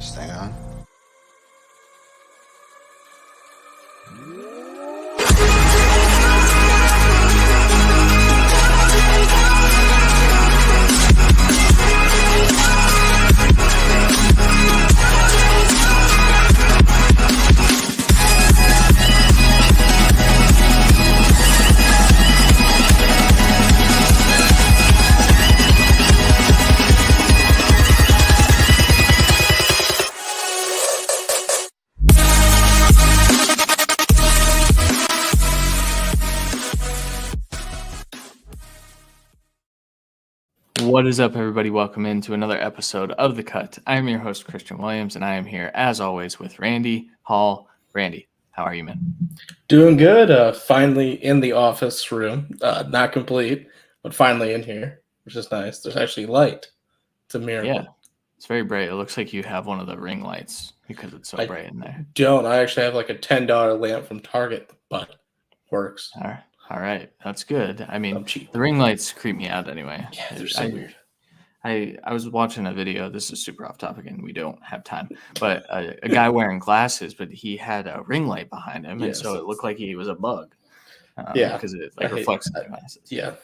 Stay on. What is up, everybody? Welcome into another episode of The Cut. I am your host, Christian Williams, and I am here, as always, with Randy Hall. Randy, how are you, man? Doing good. Finally in the office room. Not complete, but finally in here, which is nice. There's actually light. It's a miracle. Yeah, it's very bright. It looks like you have one of the ring lights because it's so bright in there. I actually have like a $10 lamp from Target, but works. All right. That's good. I mean, I'm cheap. the ring lights creep me out anyway. Yeah, they're so weird. I was watching a video. This is super off topic, and we don't have time. But a guy wearing glasses, but he had a ring light behind him, and so it looked like he was a bug. Because it reflects in the glasses. Yeah,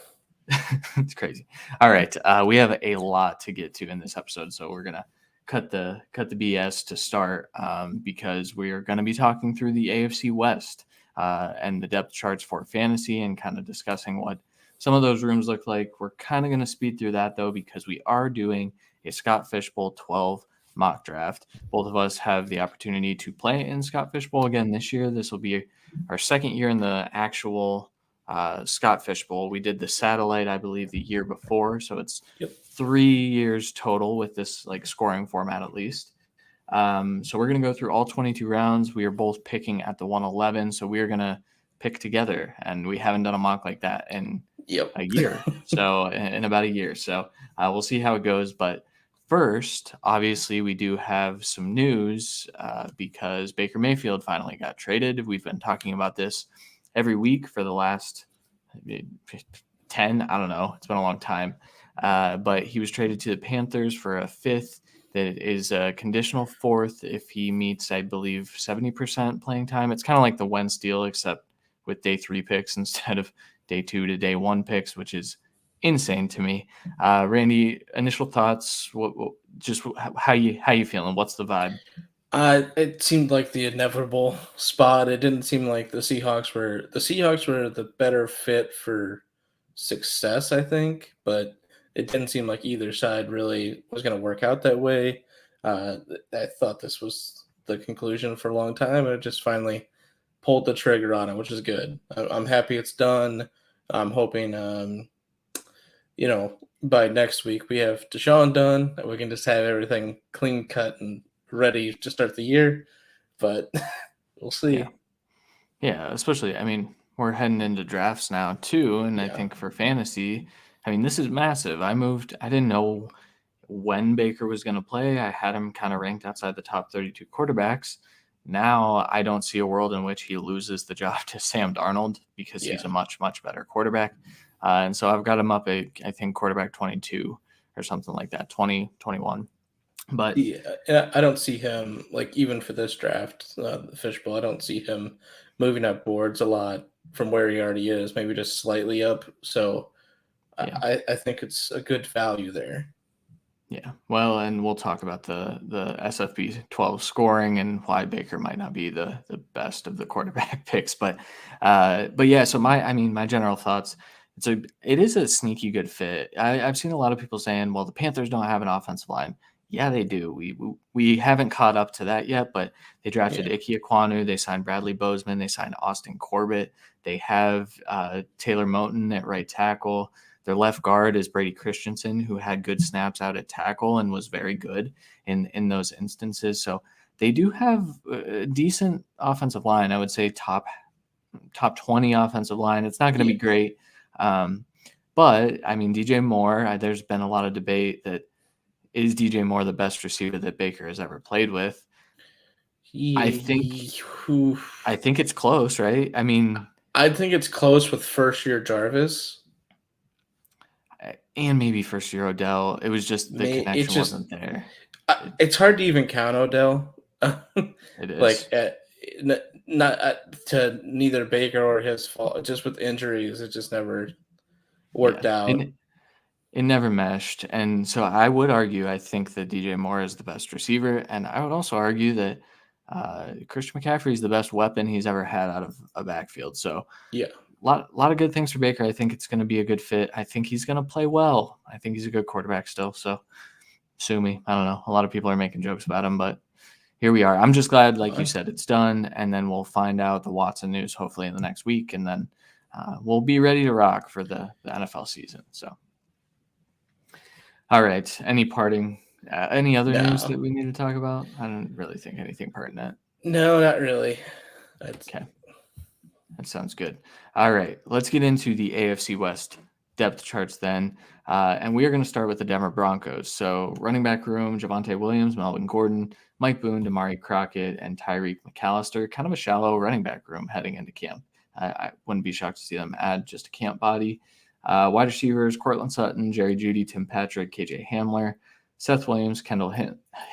it's crazy. All right, we have a lot to get to in this episode, so we're gonna cut the BS to start because we are going to be talking through the AFC West and the depth charts for fantasy and kind of discussing what some of those rooms look like. We're kind of going to speed through that, though, because we are doing a Scott Fishbowl 12 mock draft. Both of us have the opportunity to play in Scott Fishbowl again this year. This will be our second year in the actual Scott Fishbowl. We did the satellite, I believe, the year before. So it's 3 years total with this like scoring format, at least. So we're going to go through all 22 rounds. We are both picking at the 111. So we are going to pick together, and we haven't done a mock like that in a year. So in about a year. So we'll see how it goes. But first, obviously, we do have some news because Baker Mayfield finally got traded. We've been talking about this every week for the last 10. I don't know. It's been a long time. But he was traded to the Panthers for a fifth that is a conditional fourth if he meets, I believe, 70% playing time. It's kind of like the Wentz deal, except with day 3 picks instead of day 2 to day 1 picks, which is insane to me. Randy, initial thoughts? Just how you feeling? What's the vibe? It seemed like the inevitable spot. It didn't seem like the Seahawks were the better fit for success, I think, but it didn't seem like either side really was going to work out that way. I thought this was the conclusion for a long time, and it just finally pulled the trigger on it, which is good. I'm happy it's done. I'm hoping, by next week we have Deshaun done, that we can just have everything clean cut and ready to start the year. But we'll see. Yeah, especially, I mean, we're heading into drafts now too, and I think for fantasy, I mean, this is massive. I didn't know when Baker was going to play. I had him kind of ranked outside the top 32 quarterbacks. Now I don't see a world in which he loses the job to Sam Darnold because he's a much, much better quarterback. And so I've got him up at, I think, quarterback 22 or something like that, 20, 21. But yeah, I don't see him, like, even for this draft, the Fishbowl, I don't see him moving up boards a lot from where he already is, maybe just slightly up. So I think it's a good value there. Yeah, well, and we'll talk about the SFB 12 scoring and why Baker might not be the best of the quarterback picks, but yeah. So my general thoughts. It is a sneaky good fit. I've seen a lot of people saying, well, the Panthers don't have an offensive line. Yeah, they do. We haven't caught up to that yet, but they drafted Ike Ekwonu. They signed Bradley Bozeman. They signed Austin Corbett. They have Taylor Moton at right tackle. Their left guard is Brady Christensen, who had good snaps out at tackle and was very good in those instances. So they do have a decent offensive line. I would say top 20 offensive line. It's not going to be great. But, I mean, DJ Moore, there's been a lot of debate that is DJ Moore the best receiver that Baker has ever played with? I think it's close, right? I mean, I think it's close with first-year Jarvis. And maybe first-year Odell. It was just the connection wasn't there. It's hard to even count Odell. It like is. not to neither Baker or his fault. Just with injuries, it just never Yeah. worked out. And it never meshed. And so I would argue, I think that DJ Moore is the best receiver. And I would also argue that Christian McCaffrey is the best weapon he's ever had out of a backfield. So Yeah. lot of good things for Baker. I think it's going to be a good fit. I think he's going to play well. I think he's a good quarterback still. So sue me. I don't know. A lot of people are making jokes about him, but here we are. I'm just glad, like you said, it's done. And then we'll find out the Watson news hopefully in the next week. And then we'll be ready to rock for the NFL season. So. All right. Any other news No. that we need to talk about? I don't really think anything pertinent. No, not really. Okay. That sounds good. All right. Let's get into the AFC West depth charts then. And we are going to start with the Denver Broncos. So running back room, Javonte Williams, Melvin Gordon, Mike Boone, Damari Crockett, and Tyreek McAllister. Kind of a shallow running back room heading into camp. I wouldn't be shocked to see them add just a camp body. Wide receivers, Cortland Sutton, Jerry Jeudy, Tim Patrick, KJ Hamler, Seth Williams, Kendall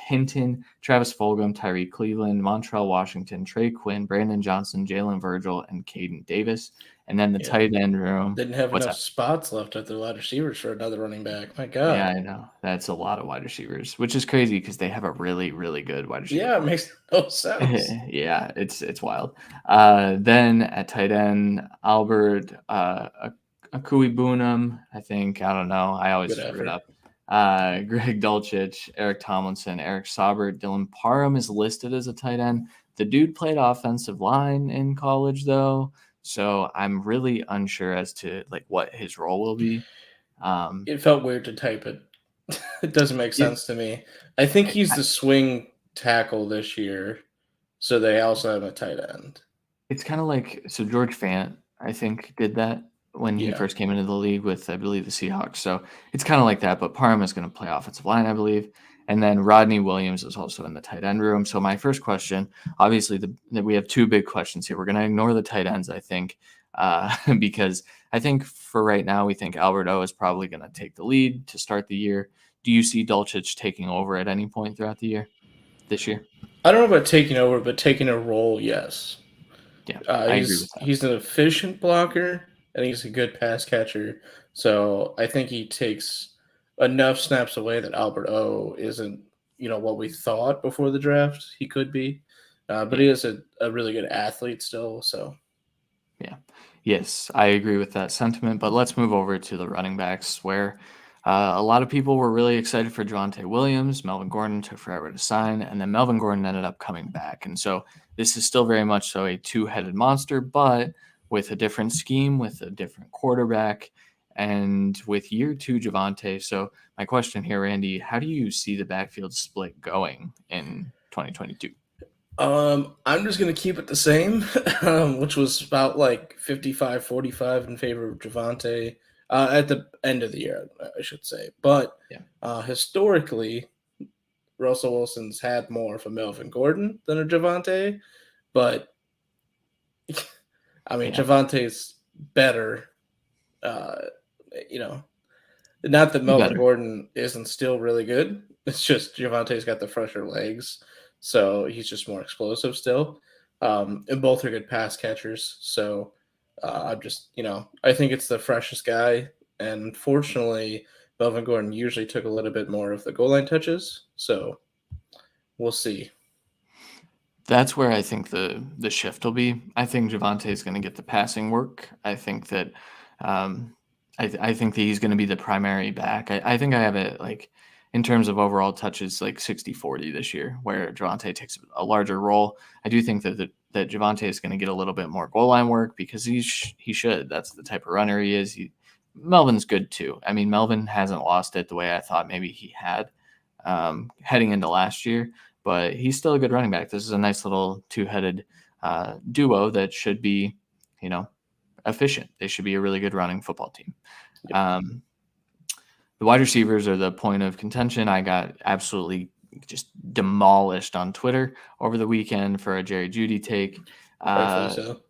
Hinton, Travis Fulgham, Tyree Cleveland, Montrell Washington, Trey Quinn, Brandon Johnson, Jalen Virgil, and Caden Davis. And then the tight end room. Didn't have What's enough up? spots left at the wide receivers for another running back. My God. Yeah, I know. That's a lot of wide receivers, which is crazy because they have a really, really good wide receiver. Yeah, it makes no sense. Yeah, it's wild. Then at tight end, Albert Akui Boonham, I think. I don't know. I always Good screw it effort. up. Greg Dulcich, Eric Tomlinson, Eric Saubert, Dylan Parham is listed as a tight end. The dude played offensive line in college, though, so I'm really unsure as to like what his role will be. It felt weird to type it. It doesn't make It, sense to me. I think he's I- the swing tackle this year, so they also have a tight end. it's kind of like so George Fant, I think, did that when he Yeah. first came into the league with, I believe, the Seahawks. So it's kind of like that, but Parham is going to play offensive line, I believe. And then Rodney Williams is also in the tight end room. So my first question, obviously, we have two big questions here. We're going to ignore the tight ends, I think, because I think for right now, we think Albert O is probably going to take the lead to start the year. Do you see Dulcich taking over at any point throughout the year, this year? I don't know about taking over, but taking a role, yes. Yeah, Uh, I agree with he's that. he's an efficient blocker and he's a good pass catcher. So I think he takes enough snaps away that Albert O isn't, what we thought before the draft he could be. But Yeah. he is a really good athlete still. So Yeah. Yes, I agree with that sentiment. But let's move over to the running backs, where a lot of people were really excited for Javonte Williams. Melvin Gordon took forever to sign, and then Melvin Gordon ended up coming back. And so this is still very much so a two-headed monster, but with a different scheme, with a different quarterback, and with year two Javonte. So my question here, Randy, how do you see the backfield split going in 2022? I'm just gonna keep it the same, which was about like 55-45 in favor of Javante at the end of the year, I should say. But Yeah. historically, Russell Wilson's had more of a Melvin Gordon than a Javante, but I mean Yeah. Javante's better. Uh, you know, not that He's Melvin better. Gordon isn't still really good. It's just Javante's got the fresher legs, so he's just more explosive still. And both are good pass catchers. So I'm just, I think it's the freshest guy. And fortunately, Melvin Gordon usually took a little bit more of the goal line touches. So we'll see. That's where I think the shift will be. I think Javante is going to get the passing work. I think that I think that he's going to be the primary back. I think I have it like in terms of overall touches like 60-40 this year, where Javante takes a larger role. I do think that Javante is going to get a little bit more goal line work because he should. That's the type of runner he is. Melvin's good too. I mean, Melvin hasn't lost it the way I thought maybe he had heading into last year, but he's still a good running back. This is a nice little two-headed duo that should be, efficient. They should be a really good running football team. The wide receivers are the point of contention. I got absolutely just demolished on Twitter over the weekend for a Jerry Jeudy take. Rightfully so.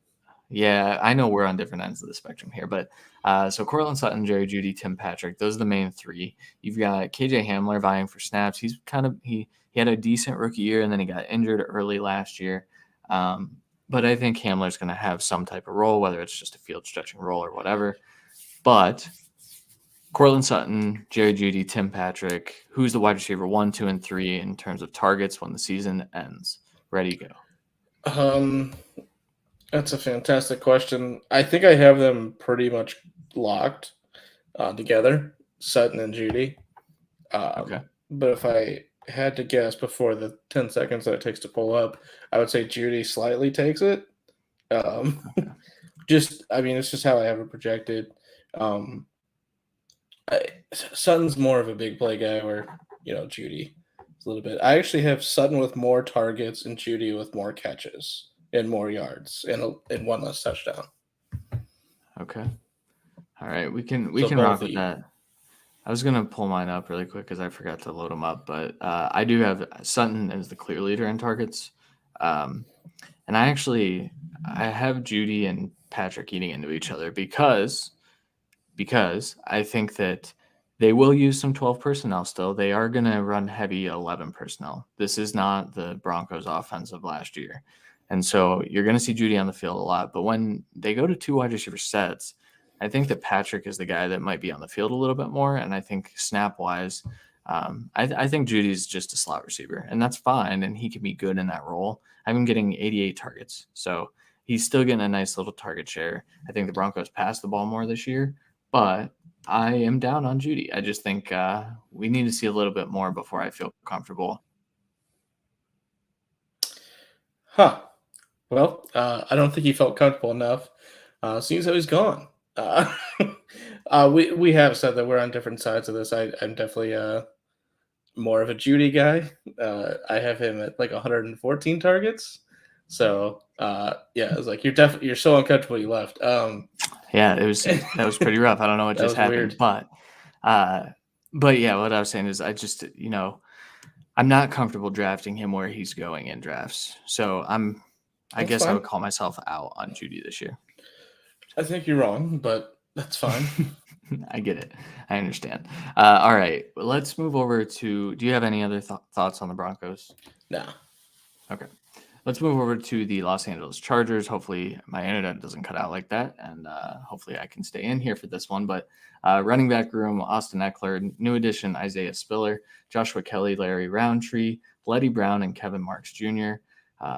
Yeah, I know we're on different ends of the spectrum here, but so Cortland Sutton, Jerry Judy, Tim Patrick, those are the main three. You've got KJ Hamler vying for snaps. He's he had a decent rookie year, and then he got injured early last year. But I think Hamler's going to have some type of role, whether it's just a field stretching role or whatever. But Cortland Sutton, Jerry Judy, Tim Patrick, who's the wide receiver 1, 2, and 3 in terms of targets when the season ends? Ready, go. That's a fantastic question. I think I have them pretty much locked together, Sutton and Judy. Okay. But if I had to guess before the 10 seconds that it takes to pull up, I would say Judy slightly takes it. It's just how I have it projected. Sutton's more of a big play guy where, Judy is a little bit. I actually have Sutton with more targets and Judy with more catches and more yards and one less touchdown. Okay. All right. We can So rock both with you. that. I was going to pull mine up really quick because I forgot to load them up, but I do have Sutton as the clear leader in targets. And I have Judy and Patrick eating into each other because I think that they will use some 12 personnel still. They are going to run heavy 11 personnel. This is not the Broncos offense of last year. And so you're going to see Judy on the field a lot. But when they go to 2 wide receiver sets, I think that Patrick is the guy that might be on the field a little bit more. And I think snap-wise, I think Judy's just a slot receiver, and that's fine, and he can be good in that role. I've been getting 88 targets, so he's still getting a nice little target share. I think the Broncos pass the ball more this year, but I am down on Judy. I just think we need to see a little bit more before I feel comfortable. Huh. Well, I don't think he felt comfortable enough. Seems though he's gone. We have said that we're on different sides of this. I'm definitely more of a Judy guy. I have him at like 114 targets. So yeah, it's like you're so uncomfortable you left. Yeah, that was pretty rough. I don't know what That just was happened, weird. but yeah, what I was saying is I just I'm not comfortable drafting him where he's going in drafts. So I That's guess I fine. would call myself out on Judy this year. I think you're wrong, but that's fine. I get it. I understand. All right, let's move over to. Do you have any other thoughts on the Broncos? Nah. Okay. Let's move over to the Los Angeles Chargers. Hopefully, my internet doesn't cut out like that, and hopefully, I can stay in here for this one. But running back room: Austin Eckler, new addition Isaiah Spiller, Joshua Kelly, Larry Roundtree, Letty Brown, and Kevin Marks Jr.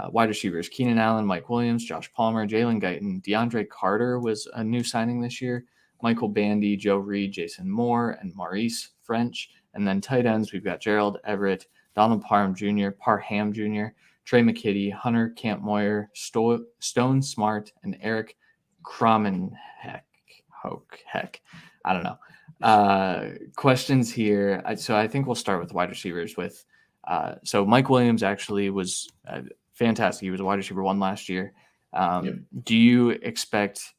Wide receivers: Keenan Allen, Mike Williams, Josh Palmer, Jalen Guyton, DeAndre Carter was a new signing this year. Michael Bandy, Joe Reed, Jason Moore, and Maurice French. And then tight ends: we've got Gerald Everett, Donald Parham Jr., Trey McKitty, Hunter Camp Moyer, Stone Smart, and Eric Cromenheck. I don't know. Questions here. So I think we'll start with wide receivers with so Mike Williams actually was fantastic. He was a wide receiver 1 last year. Yep. Do you expect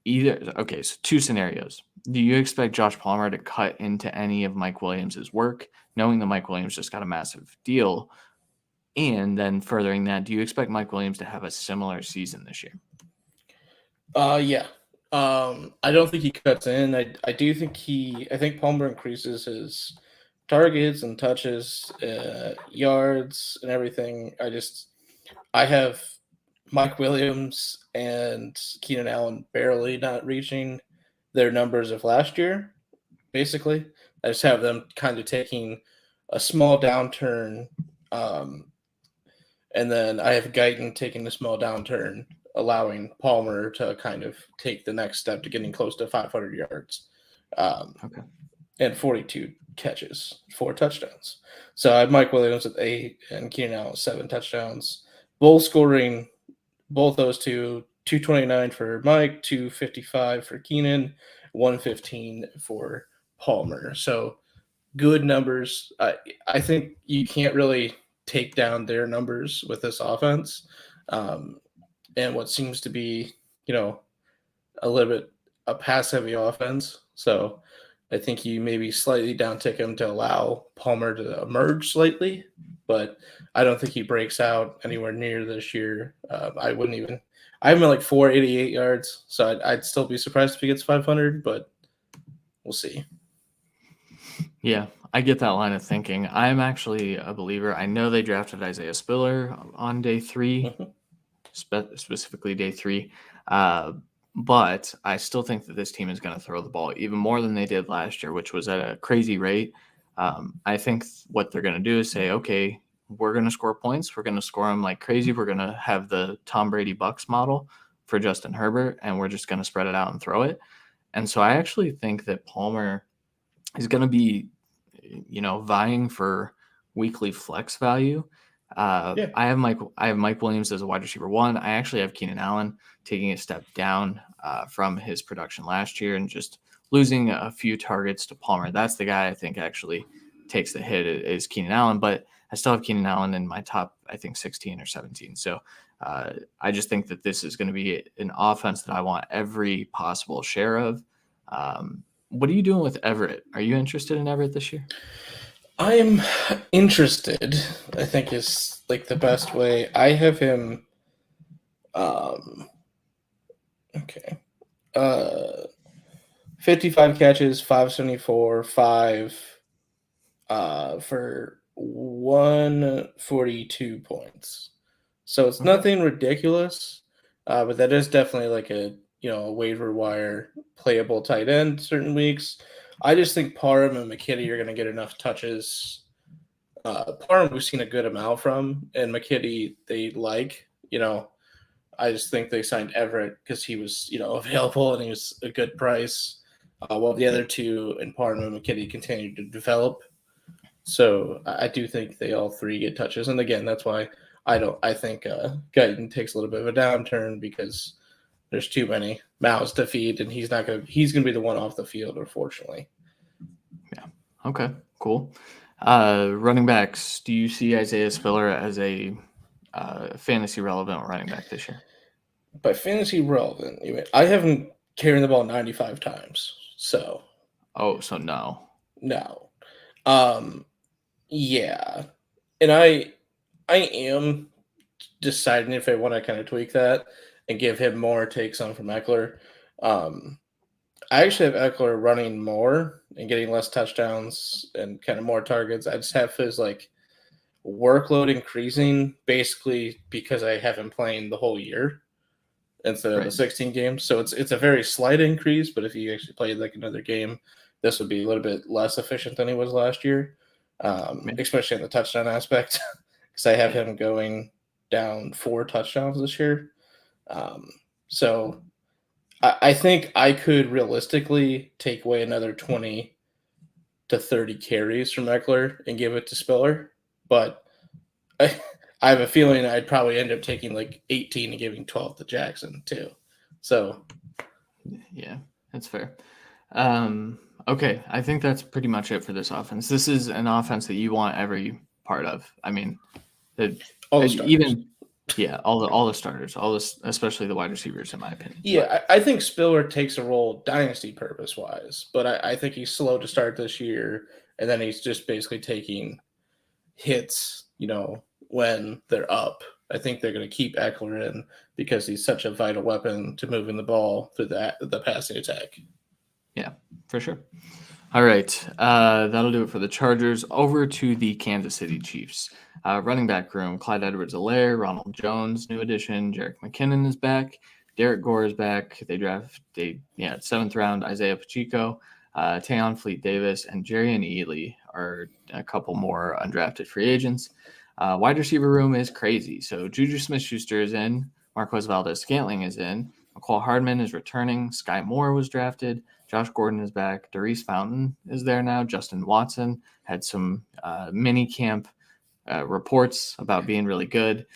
either? Okay, so 2 scenarios. Do you expect Josh Palmer to cut into any of Mike Williams's work, knowing that Mike Williams just got a massive deal? And then furthering that, do you expect Mike Williams to have a similar season this year? Yeah. I don't think he cuts in. I do think I think Palmer increases his targets and touches, yards and everything. I have Mike Williams and Keenan Allen barely not reaching their numbers of last year, basically. I just have them kind of taking a small downturn. And then I have Guyton taking a small downturn, allowing Palmer to kind of take the next step to getting close to 500 yards. Okay. And 42 catches, 4 touchdowns. So I have Mike Williams with 8 and Keenan Allen with 7 touchdowns. Both scoring, both those two, 229 for Mike, 255 for Keenan, 115 for Palmer. So good numbers. I think you can't really take down their numbers with this offense. And what seems to be, a little bit a pass-heavy offense. So I think you maybe slightly downtick him to allow Palmer to emerge slightly, but I don't think he breaks out anywhere near this year. I I have him at like 488 yards, so I'd still be surprised if he gets 500, but we'll see. Yeah, I get that line of thinking. I'm actually a believer. I know they drafted Isaiah Spiller on day 3, Mhm. specifically day 3. But I still think that this team is going to throw the ball even more than they did last year, which was at a crazy rate. I think what they're going to do is say, okay, we're going to score points. We're going to score them like crazy. We're going to have the Tom Brady Bucks model for Justin Herbert, and we're just going to spread it out and throw it. And so I actually think that Palmer is going to be, vying for weekly flex value. Yeah. I have Mike Williams as a wide receiver 1. I actually have Keenan Allen taking a step down from his production last year and just losing a few targets to Palmer. That's the guy I think actually takes the hit is Keenan Allen, but I still have Keenan Allen in my top, I think 16 or 17. So I just think that this is going to be an offense that I want every possible share of. What are you doing with Everett? Are you interested in Everett this year? I am interested, I think is like the best way. I have him okay. Uh 55 catches, 574, 5 for 142 points. So it's Okay. nothing ridiculous, but that is definitely like a waiver wire playable tight end certain weeks. I just think Parham and McKitty are going to get enough touches. Parham we've seen a good amount from, and McKitty they like. I just think they signed Everett because he was available and he was a good price, while the other Yeah. two and Parham and McKitty continue to develop. So I do think they all three get touches, and again, that's why I think Guyton takes a little bit of a downturn because there's too many mouths to feed, and he's gonna be the one off the field, unfortunately. Yeah. Okay. Cool. Running backs. Do you see Isaiah Spiller as a fantasy relevant running back this year? By fantasy relevant, I haven't carried the ball 95 times, so Oh, so no. no. Um, yeah, and I am deciding if I want to kind of tweak that and give him more takes on from Eckler. Um, I actually have Eckler running more and getting less touchdowns and kind of more targets. I just have his like workload increasing basically because I have him playing the whole year instead of the Right. 16 games. So it's a very slight increase, but if he actually played like another game, this would be a little bit less efficient than he was last year, Yeah. especially in the touchdown aspect, because I have Yeah. him going down 4 touchdowns this year. Um, so I think I could realistically take away another 20 to 30 carries from Eckler and give it to Spiller, but I, I have a feeling I'd probably end up taking like 18 and giving 12 to Jackson too. So Yeah. That's fair. Okay. I think that's pretty much it for this offense. This is an offense that you want every part of. I mean, all the starters. even all the starters, especially the wide receivers, in my opinion. But Yeah, I think Spiller takes a role dynasty purpose wise, but I think he's slow to start this year, and then he's just basically taking hits, when they're up. I think they're going to keep Eckler in because he's such a vital weapon to moving the ball through the passing attack. yeah, for sure. All right, that'll do it for the Chargers. Over to the Kansas City Chiefs. Running back room: Clyde Edwards-Helaire, Ronald Jones, new addition. Jerick McKinnon is back. Derek Gore is back. They 7th round Isaiah Pacheco, Tayon Fleet-Davis, and Jerrion Ely are a couple more undrafted free agents. Wide receiver room is crazy. So Juju Smith-Schuster is in. Marquez Valdez-Scantling is in. McCall Hardman is returning. Sky Moore was drafted. Josh Gordon is back. Darius Fountain is there now. Justin Watson had some mini camp reports about being really good.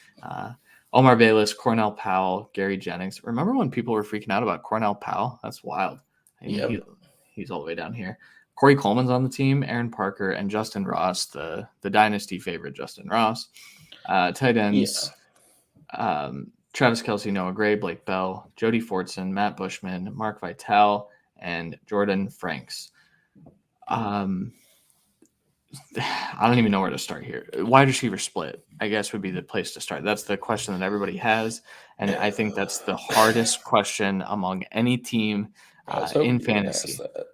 Omar Bayless, Cornell Powell, Gary Jennings. Remember when people were freaking out about Cornell Powell? That's wild. I mean, Yep. he's all the way down here. Corey Coleman's on the team, Aaron Parker, and Justin Ross, the dynasty favorite Justin Ross. Tight Yeah. ends, Travis Kelce, Noah Gray, Blake Bell, Jody Fortson, Matt Bushman, Mark Vitale, and Jordan Franks. I don't even know where to start here. Wide receiver split, I guess, would be the place to start. That's the question that everybody has, and I think that's the hardest question among any team I was in hoping you wouldn't ask fantasy. that.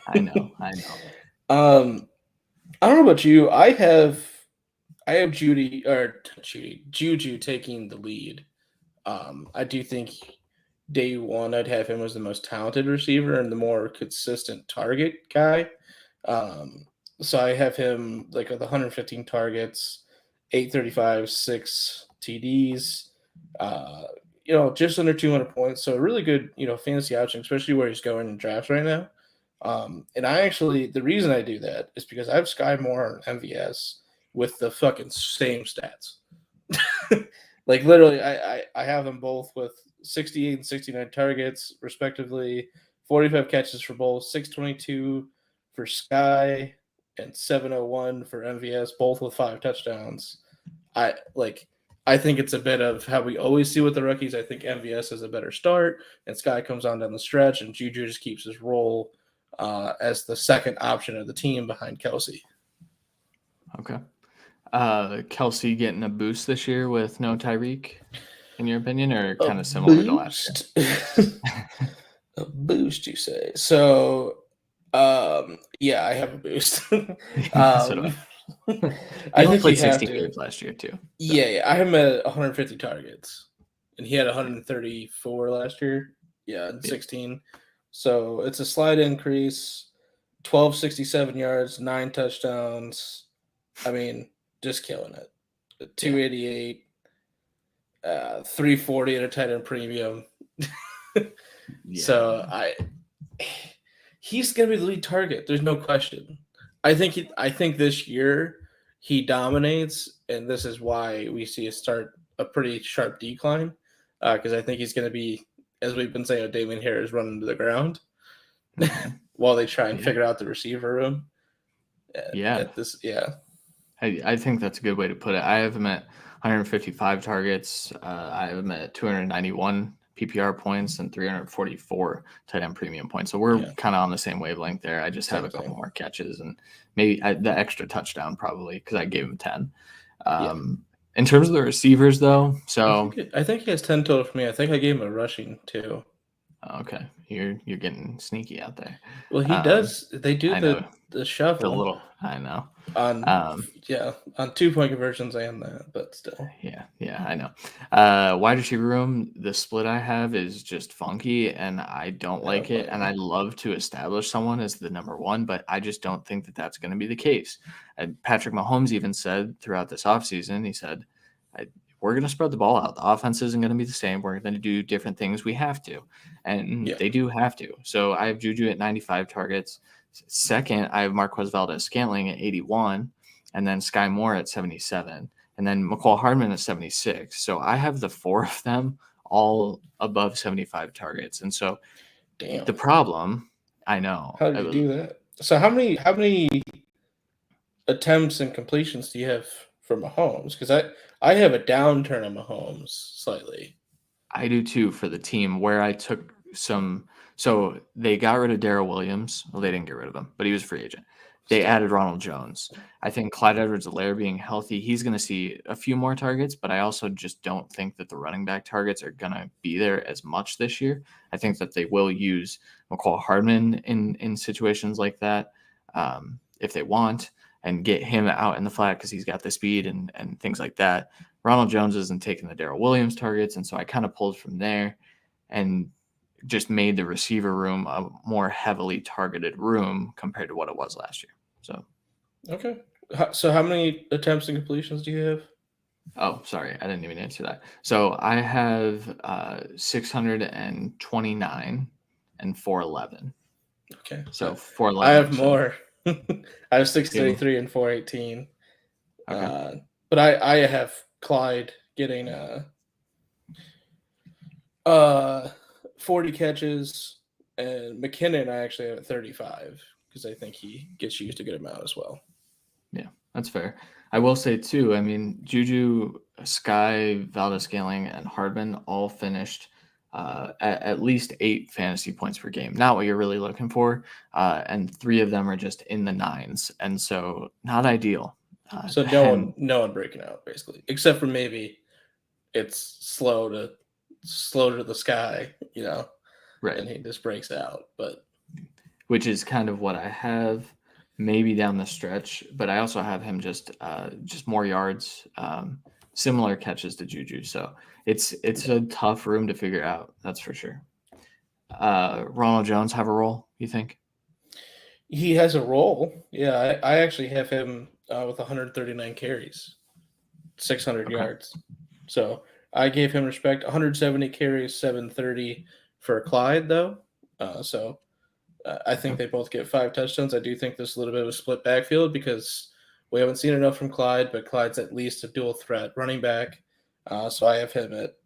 I know. I don't know about you. I have Juju taking the lead. I do think day one I'd have him as the most talented receiver and the more consistent target guy. Um, so I have him like with 115 targets, 835, 6 TDs, uh, just under 200 points. So a really good, fantasy option, especially where he's going in drafts right now. And the reason I do that is because I have Sky Moore on MVS with the fucking same stats. Like literally, I have them both with 68 and 69 targets, respectively, 45 catches for both, 622 for Sky, and 701 for MVS, both with 5 touchdowns. I like. I think it's a bit of how we always see with the rookies. I think MVS has a better start, and Sky comes on down the stretch, and Juju just keeps his role as the second option of the team behind Kelsey. Okay. Kelsey getting a boost this year with no Tyreek, in your opinion, or kind of similar to last year? A boost, you say? So, yeah, I have a boost. So do I. He I only think you played have 16 to. games last year, too. So. Yeah, I have him at 150 targets, and he had 134 last year. Yeah, and 16. So it's a slight increase. 1267 yards, 9 touchdowns. I mean, just killing it. 288, 340 at a tight end premium. So he's gonna be the lead target. There's no question. I think this year he dominates, and this is why we see a pretty sharp decline. Because I think he's gonna be, as we've been saying, Damian Harris running to the ground while they try and figure out the receiver room. I think that's a good way to put it. I have him at 155 targets. I have him at 291 PPR points and 344 tight end premium points. So we're kind of on the same wavelength there. I just have a couple more catches and maybe the extra touchdown probably because I gave him 10. In terms of the receivers, though, so I think he has 10 total for me. I think I gave him a rushing too. Okay, you're getting sneaky out there. Well, he does. They do the shuffle. A little, I know. On 2-point conversions and that, but still. Yeah, I know. Wide receiver room, the split I have is just funky, and I don't like it. And I love to establish someone as the number one, but I just don't think that that's going to be the case. And Patrick Mahomes even said throughout this offseason, he said, we're going to spread the ball out. The offense isn't going to be the same. We're going to do different things. We have to. And they do have to. So I have Juju at 95 targets. Second, I have Marquez Valdez-Scantling at 81, and then Sky Moore at 77, and then McCall Hardman at 76. So I have the four of them all above 75 targets. And so the problem, I know. How did you do that? So how many attempts and completions do you have for Mahomes? Because I have a downturn on Mahomes slightly. I do too for the team where I took some. So they got rid of Darrell Williams. Well, they didn't get rid of him, but he was a free agent. They added Ronald Jones. I think Clyde Edwards-Helaire being healthy, he's going to see a few more targets, but I also just don't think that the running back targets are going to be there as much this year. I think that they will use McCall Hardman in situations like that if they want and get him out in the flat because he's got the speed and things like that. Ronald Jones isn't taking the Darrell Williams targets, and so I kind of pulled from there and just made the receiver room a more heavily targeted room compared to what it was last year. So, okay. So how many attempts and completions do you have? Oh, sorry. I didn't even answer that. So I have 629 and 411. Okay. So 411. I have more. I have 633 and 418. Okay. But I have Clyde getting 40 catches, and McKinnon I actually have at 35 because I think he gets used a good amount as well. Yeah, that's fair. I will say too, I mean, Juju, Sky, Valdez-Scantling, and Hardman all finished at least 8 fantasy points per game. Not what you're really looking for, and 3 of them are just in the nines, and so not ideal. So And no one breaking out basically, except for maybe it's slow to the sky, right, and he just breaks out. But which is kind of what I have maybe down the stretch, but I also have him just more yards, similar catches to Juju. So it's a tough room to figure out. That's for sure. Ronald Jones have a role, you think? he has a role. Yeah, I actually have him with 139 carries, 600 Okay. yards. So I gave him respect. 170 carries, 730 for Clyde though. I think Okay. they both get 5 touchdowns. I do think there's a little bit of a split backfield because we haven't seen enough from Clyde, but Clyde's at least a dual threat running back. So I have him at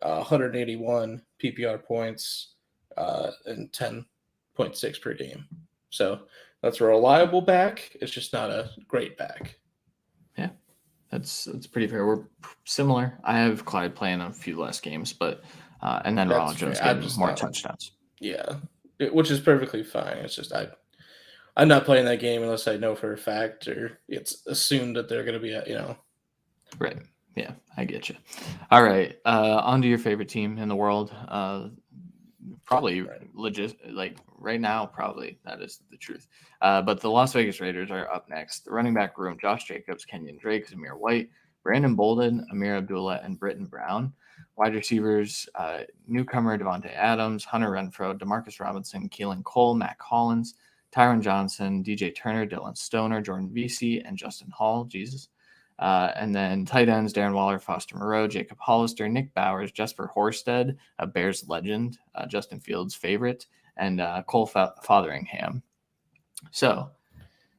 181 PPR points and 10.6 per game. So that's a reliable back. It's just not a great back. Yeah. That's pretty fair. We're similar. I have Clyde playing a few less games, but and then That's Ronald Jones fair. I'm getting just more not. touchdowns. Yeah, which is perfectly fine. It's just I'm not playing that game unless I know for a fact or it's assumed that they're going to be. Right. Yeah, I get you. All right. On to your favorite team in the world. Probably Right. legit, like right now, probably that is the truth. But the Las Vegas Raiders are up next. The running back room: Josh Jacobs, Kenyon Drake, Zamir White, Brandon Bolden, Amir Abdullah, and Britton Brown. Wide receivers: newcomer Devontae Adams, Hunter Renfro, Demarcus Robinson, Keelan Cole, Matt Collins, Tyron Johnson, DJ Turner, Dylan Stoner, Jordan Vesey, and Justin Hall. Jesus. And then tight ends: Darren Waller, Foster Moreau, Jacob Hollister, Nick Bowers, Jesper Horsted, a Bears legend, Justin Fields' favorite, and Cole Fotheringham. So,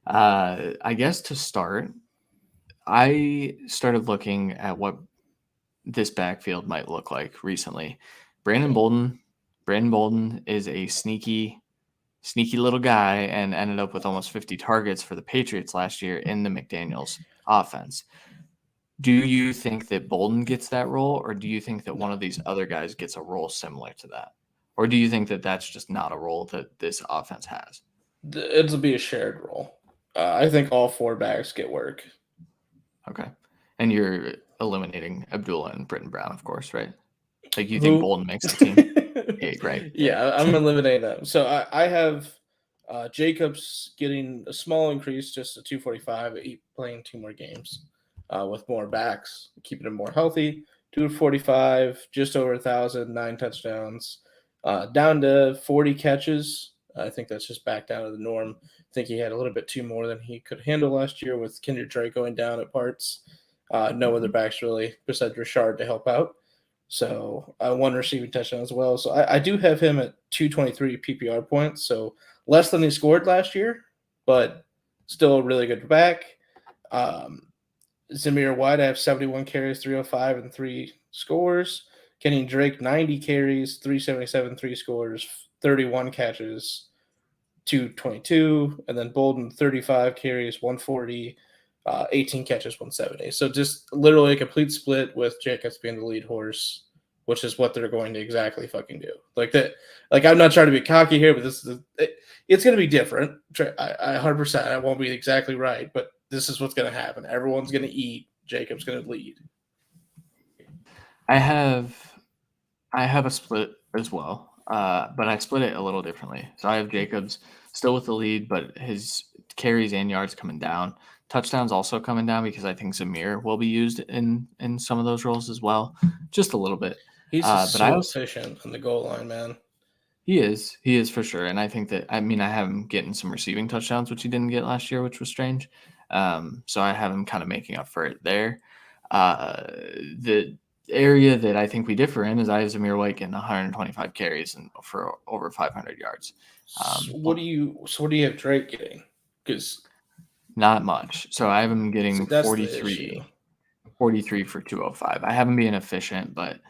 I guess to start, I started looking at what this backfield might look like recently. Brandon Okay. Bolden. Brandon Bolden is a sneaky little guy and ended up with almost 50 targets for the Patriots last year in the McDaniels offense. Do you think that Bolden gets that role, or do you think that one No, of these other guys gets a role similar to that? Or do you think that that's just not a role that this offense has? it'll be a shared role. I think all 4 backs get work. Okay. And you're eliminating Abdullah and Britton Brown, of course, right? Like you think Who? Bolden makes the team? Yeah, right. Yeah. Yeah, I'm eliminating them. So I have Jacobs getting a small increase, just a 245, playing 2 more games with more backs, keeping him more healthy. 245, just over 1,000, 9 touchdowns, down to 40 catches. I think that's just back down to the norm. I think he had a little bit too more than he could handle last year with Kendrick Drake going down at parts. No other backs really besides Richard to help out. So 1 receiving touchdown as well. So I do have him at 223 PPR points. So less than he scored last year, but still a really good back. Um, Zamir White, I have 71 carries, 305, and 3 scores. Kenny Drake, 90 carries, 377, 3 scores, 31 catches, 222. And then Bolden, 35 carries, 140, 18 catches, 170. So just literally a complete split with Jacobs being the lead horse, which is what they're going to exactly fucking do. Like that. Like I'm not trying to be cocky here, but it's going to be different. I 100%. I won't be exactly right, but this is what's going to happen. Everyone's going to eat. Jacob's going to lead. I have a split as well, but I split it a little differently. So I have Jacobs still with the lead, but his carries and yards coming down. Touchdowns also coming down because I think Zamir will be used in some of those roles as well, just a little bit. He's just But I so also efficient on the goal line, man. he is for sure, and I think that I mean I have him getting some receiving touchdowns, which he didn't get last year, which was strange. So I have him kind of making up for it there. The area that I think we differ in is I have Zamir White getting 125 carries and for over 500 yards. So what do you have Drake getting? Because Not much. So I have him getting that's the issue. 43 for 205. I have him being efficient, but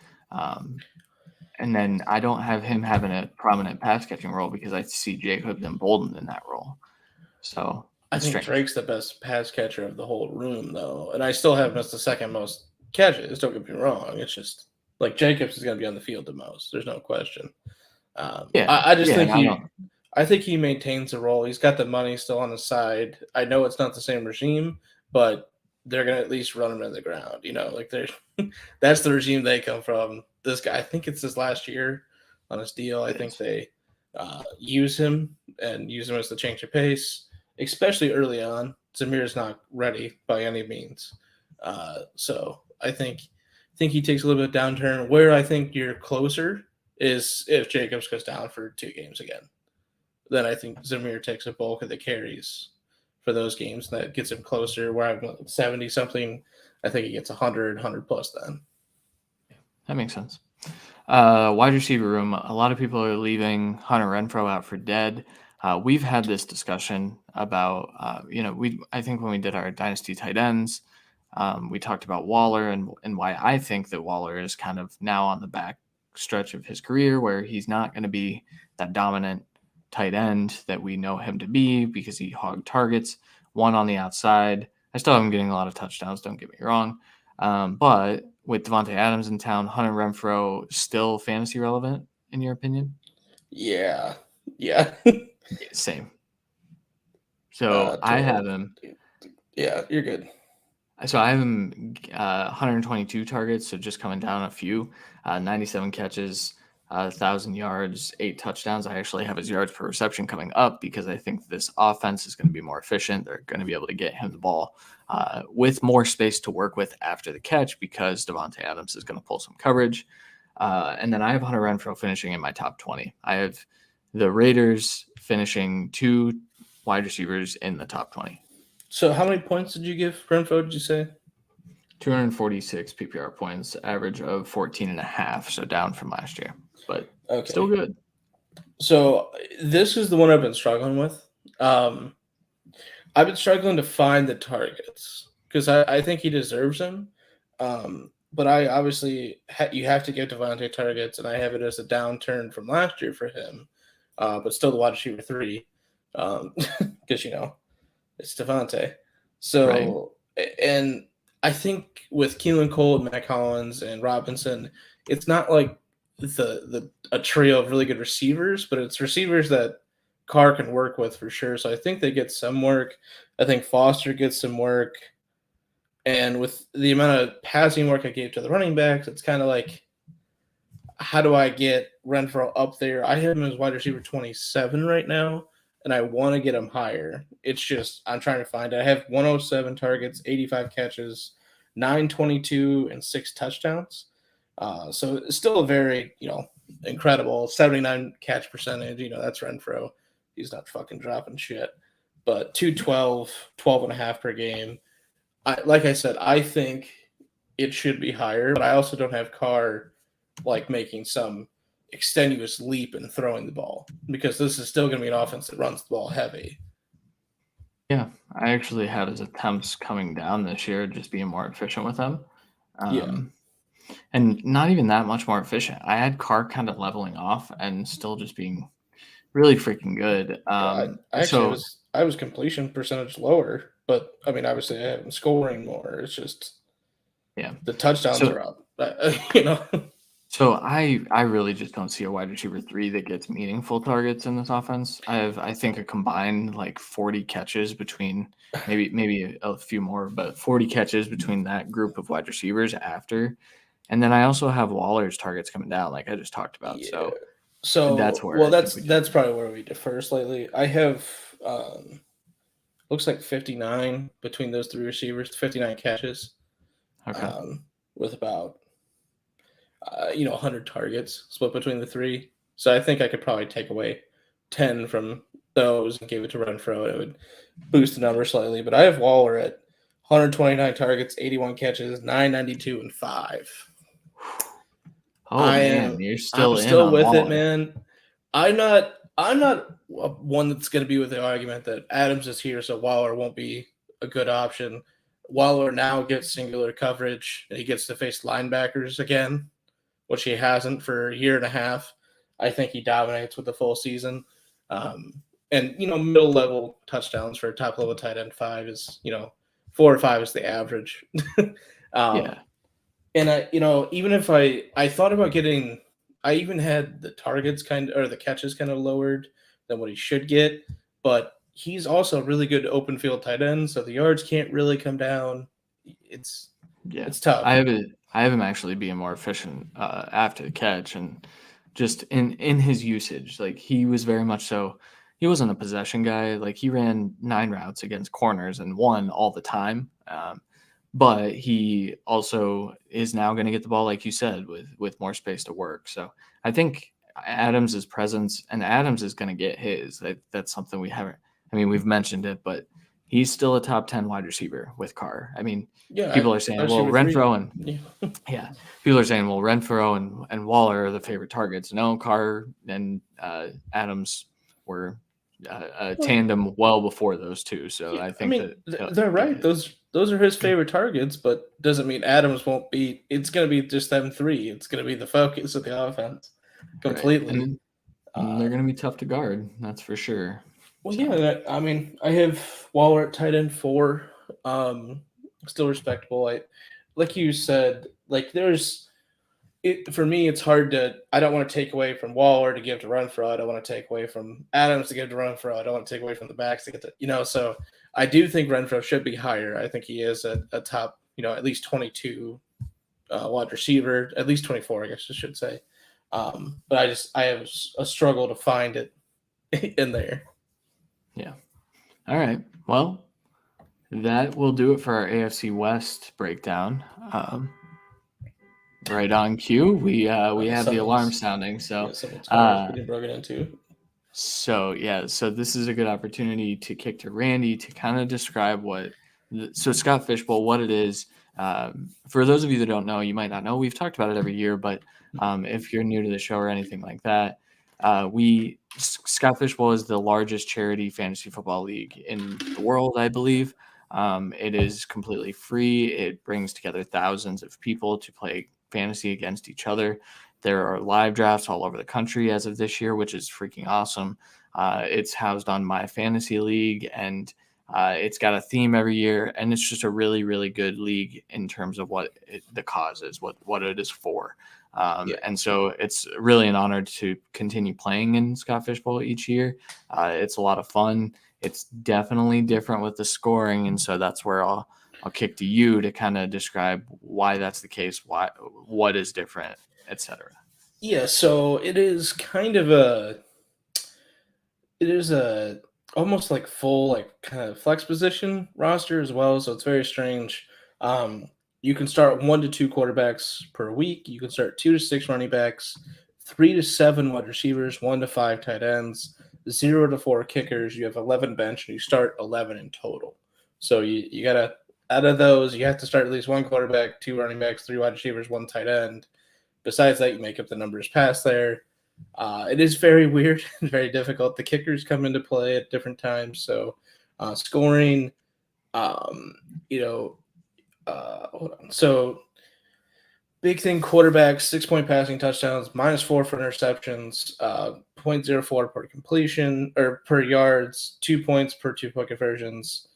and then I don't have him having a prominent pass catching role because I see Jacobs and Bolden in that role. So I it's think strange. Drake's the best pass catcher of the whole room, though, and I still have him as the second most catches. Don't get me wrong; it's just Like Jacobs is going to be on the field the most. There's no question. Yeah, I just yeah, think and I don't. I think he maintains a role. He's got the money still on his side. I know it's not the same regime, but they're gonna at least run him in the ground. Like they're that's the regime they come from. This guy, I think it's his last year on his deal. I It think is. they use him and use him as the change of pace, especially early on. Zamir's not ready by any means, so I think he takes a little bit of downturn. Where I think you're closer is if Jacobs goes down for 2 games again. Then I think Zamir takes a bulk of the carries for those games. That gets him closer. Where I'm 70 something, I think he gets 100 plus then. That makes sense. Wide receiver room. A lot of people are leaving Hunter Renfrow out for dead. We've had this discussion about, I think when we did our dynasty tight ends, we talked about Waller and why I think that Waller is kind of now on the back stretch of his career where he's not going to be that dominant tight end that we know him to be because he hogged targets, one on the outside. I still have him getting a lot of touchdowns, don't get me wrong. But with Devontae Adams in town, Hunter Renfrow still fantasy relevant in your opinion? Yeah. Yeah. Same. So I have him. Yeah, you're good. So I have him 122 targets, so just coming down a few, 97 catches, 1,000 yards, 8 touchdowns. I actually have his yards per reception coming up because I think this offense is going to be more efficient. They're going to be able to get him the ball with more space to work with after the catch because Devontae Adams is going to pull some coverage. And then I have Hunter Renfrow finishing in my top 20. I have the Raiders finishing 2 wide receivers in the top 20. So how many points did you give Renfro, did you say? 246 PPR points, average of 14.5, so down from last year, but Okay. still good. So this is the one I've been struggling with. I've been struggling to find the targets because I think he deserves them. But I obviously you have to give Devontae targets, and I have it as a downturn from last year for him. But still the wide receiver 3, because it's Devontae. So and I think with Keelan Cole and Matt Collins and Robinson, it's not like a trio of really good receivers, but it's receivers that Carr can work with for sure. So I think they get some work. I think Foster gets some work. And with the amount of passing work I gave to the running backs, it's kind of like, how do I get Renfro up there? I have him as wide receiver 27 right now, and I want to get him higher. It's just I'm trying to find it. I have 107 targets, 85 catches, 922, and 6 touchdowns. So it's still a very, incredible 79 catch percentage. That's Renfro. He's not fucking dropping shit. But 212, 12 and a half per game. Like I said, I think it should be higher, but I also don't have Carr making some extenuous leap and throwing the ball because this is still going to be an offense that runs the ball heavy. Yeah, I actually had his attempts coming down this year, just being more efficient with them. And not even that much more efficient. I had Carr kind of leveling off and still just being really freaking good. I was completion percentage lower, but I mean, obviously I have him scoring more. It's just the touchdowns are up. So I really just don't see a wide receiver 3 that gets meaningful targets in this offense. I think a combined 40 catches between maybe a few more, but 40 catches between that group of wide receivers after. And then I also have Waller's targets coming down, like I just talked about. Yeah. So that's where that's probably where we differ slightly. I have looks like 59 between those 3 receivers, 59 catches. Okay. With about 100 targets split between the 3. So I think I could probably take away 10 from those and give it to Renfro. It would boost the number slightly. But I have Waller at 129 targets, 81 catches, 992 and 5. You're still I'm still with Waller. it, man. I'm not one that's going to be with the argument that Adams is here, so Waller won't be a good option. Waller now gets singular coverage, and he gets to face linebackers again, which he hasn't for a year and a half. I think he dominates with the full season. And middle level touchdowns for a top level tight end 5 is 4 or 5 is the average. And even if I thought about getting, I even had the targets or the catches kind of lowered than what he should get, but he's also a really good open field tight end, so the yards can't really come down. It's Yeah, it's tough. I have him actually being more efficient after the catch and just in his usage. Like he was very much so. He wasn't a possession guy. Like he ran 9 routes against corners and won all the time. But he also is now going to get the ball, like you said, with more space to work. So I think Adams' presence and Adams is going to get his. That's something we haven't. I mean, we've mentioned it, but he's still a top 10 wide receiver with Carr. I mean, Yeah, people are saying, I well, receiver three. Renfro and Yeah. yeah, people are saying, well, Renfro and Waller are the favorite targets. No, Carr and Adams were a Well, tandem well before those two. So yeah, I I think mean, that he'll they're get right. his. Those are his favorite targets, but doesn't mean Adams won't be. It's going to be just them three. It's going to be the focus of the offense Right. completely. And they're going to be tough to guard. That's for sure. Well, So, yeah, I mean, I have Waller at tight end 4, still respectable. Like you said, like there's it for me. It's hard to. I don't want to take away from Waller to give to Renfro. I don't want to take away from Adams to give to Renfro. I don't want to take away from the backs to get to So I do think Renfro should be higher. I think he is a top, at least 22 wide receiver, at least 24, I guess I should say. But I have a struggle to find it in there. yeah. All right. Well, that will do it for our AFC West breakdown. Right on cue, we have the alarm sounding. Someone's car is getting broken into. So this is a good opportunity to kick to Randy to kind of describe so Scott Fishbowl, what it is. For those of you that don't know, you might not know, we've talked about it every year, but if you're new to the show or anything like that, Scott Fishbowl is the largest charity fantasy football league in the world, I believe. It is completely free. It brings together thousands of people to play fantasy against each other. There are live drafts all over the country as of this year, which is freaking awesome. It's housed on My Fantasy League, and it's got a theme every year, and it's just a really, really good league in terms of the cause is, what it is for. Yeah. And so it's really an honor to continue playing in Scott Fishbowl each year. It's a lot of fun. It's definitely different with the scoring, and so that's where I'll kick to you to kind of describe why that's the case, what is different, etc. Yeah, so it is a almost like full like kind of flex position roster as well, so it's very strange. You can start 1 to 2 quarterbacks per week. You can start 2 to 6 running backs, 3 to 7 wide receivers, 1 to 5 tight ends, 0 to 4 kickers. You have 11 bench, and you start 11 in total. So you gotta out of those, you have to start at least 1 quarterback, 2 running backs, 3 wide receivers, 1 tight end. Besides that, you make up the numbers past there. It is very weird and very difficult. The kickers come into play at different times, so scoring, um, hold on. So big thing: quarterbacks, 6 point passing touchdowns, -4 for interceptions, 0.04 per completion or per yards, 2 points per 2 point conversions.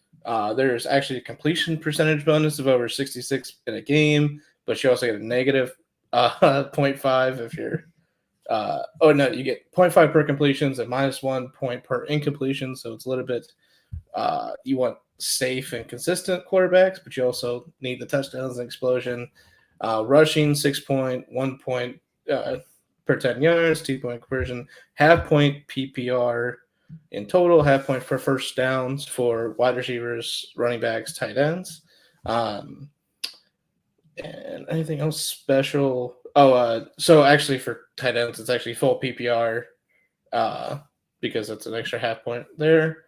There's actually a completion percentage bonus of over 66 in a game, but you also get a negative 0.5 if you're. You get 0.5 per completions and -1 point per incompletion. So it's a little bit. You want safe and consistent quarterbacks, but you also need the touchdowns and explosion. Rushing 6 point, 1 point per 10 yards, 2 point conversion, half-point PPR in total, half-point for first downs for wide receivers, running backs, tight ends. And anything else special? So actually for tight ends, it's actually full PPR because it's an extra half-point there.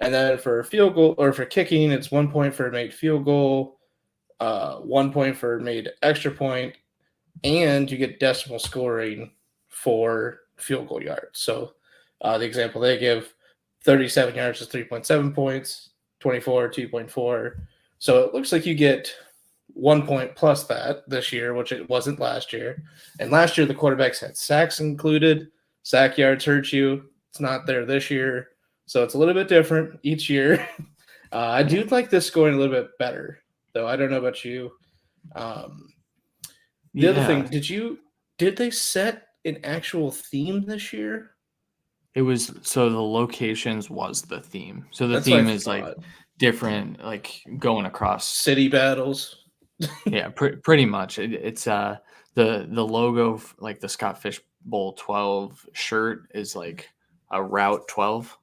And then for field goal or for kicking, it's 1 point for made field goal, 1 point for made extra point, and you get decimal scoring for field goal yards. So the example they give, 37 yards is 3.7 points, 24, 2.4. So it looks like you get 1 point plus that this year, which it wasn't last year. And last year, the quarterbacks had sacks included. Sack yards hurt you. It's not there this year. So it's a little bit different each year. I do like this scoring a little bit better, though. I don't know about you. The other Yeah, thing, did they set an actual theme this year? it was so the locations was the theme. So the That's what I theme is like thought. different, like going across. City battles. Yeah, pretty much. It's the logo, like the Scott Fish Bowl 12 shirt is like a Route 12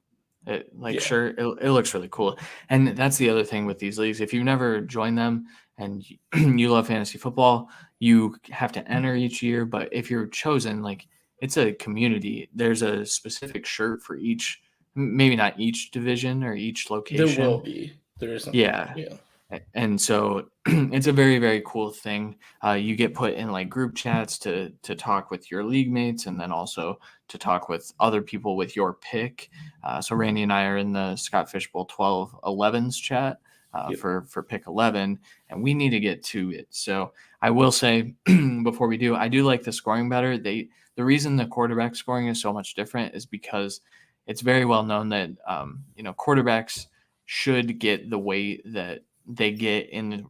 like Yeah. shirt. It looks really cool. And that's the other thing with these leagues. If you've never joined them and you love fantasy football, you have to enter each year. But if you're chosen, like it's a community. There's a specific shirt for each, maybe not each division or each There will location. be. There isn't. Yeah, Yeah. and so it's a very very cool thing. You get put in like group chats to talk with your league mates, and then also to talk with other people with your pick. So Randy and I are in the Scott Fishbowl 12 11s chat Yep. for pick 11, and we need to get to it. So I will say before we do, I do like the scoring better. The reason the quarterback scoring is so much different is because it's very well known that quarterbacks should get the weight that they get in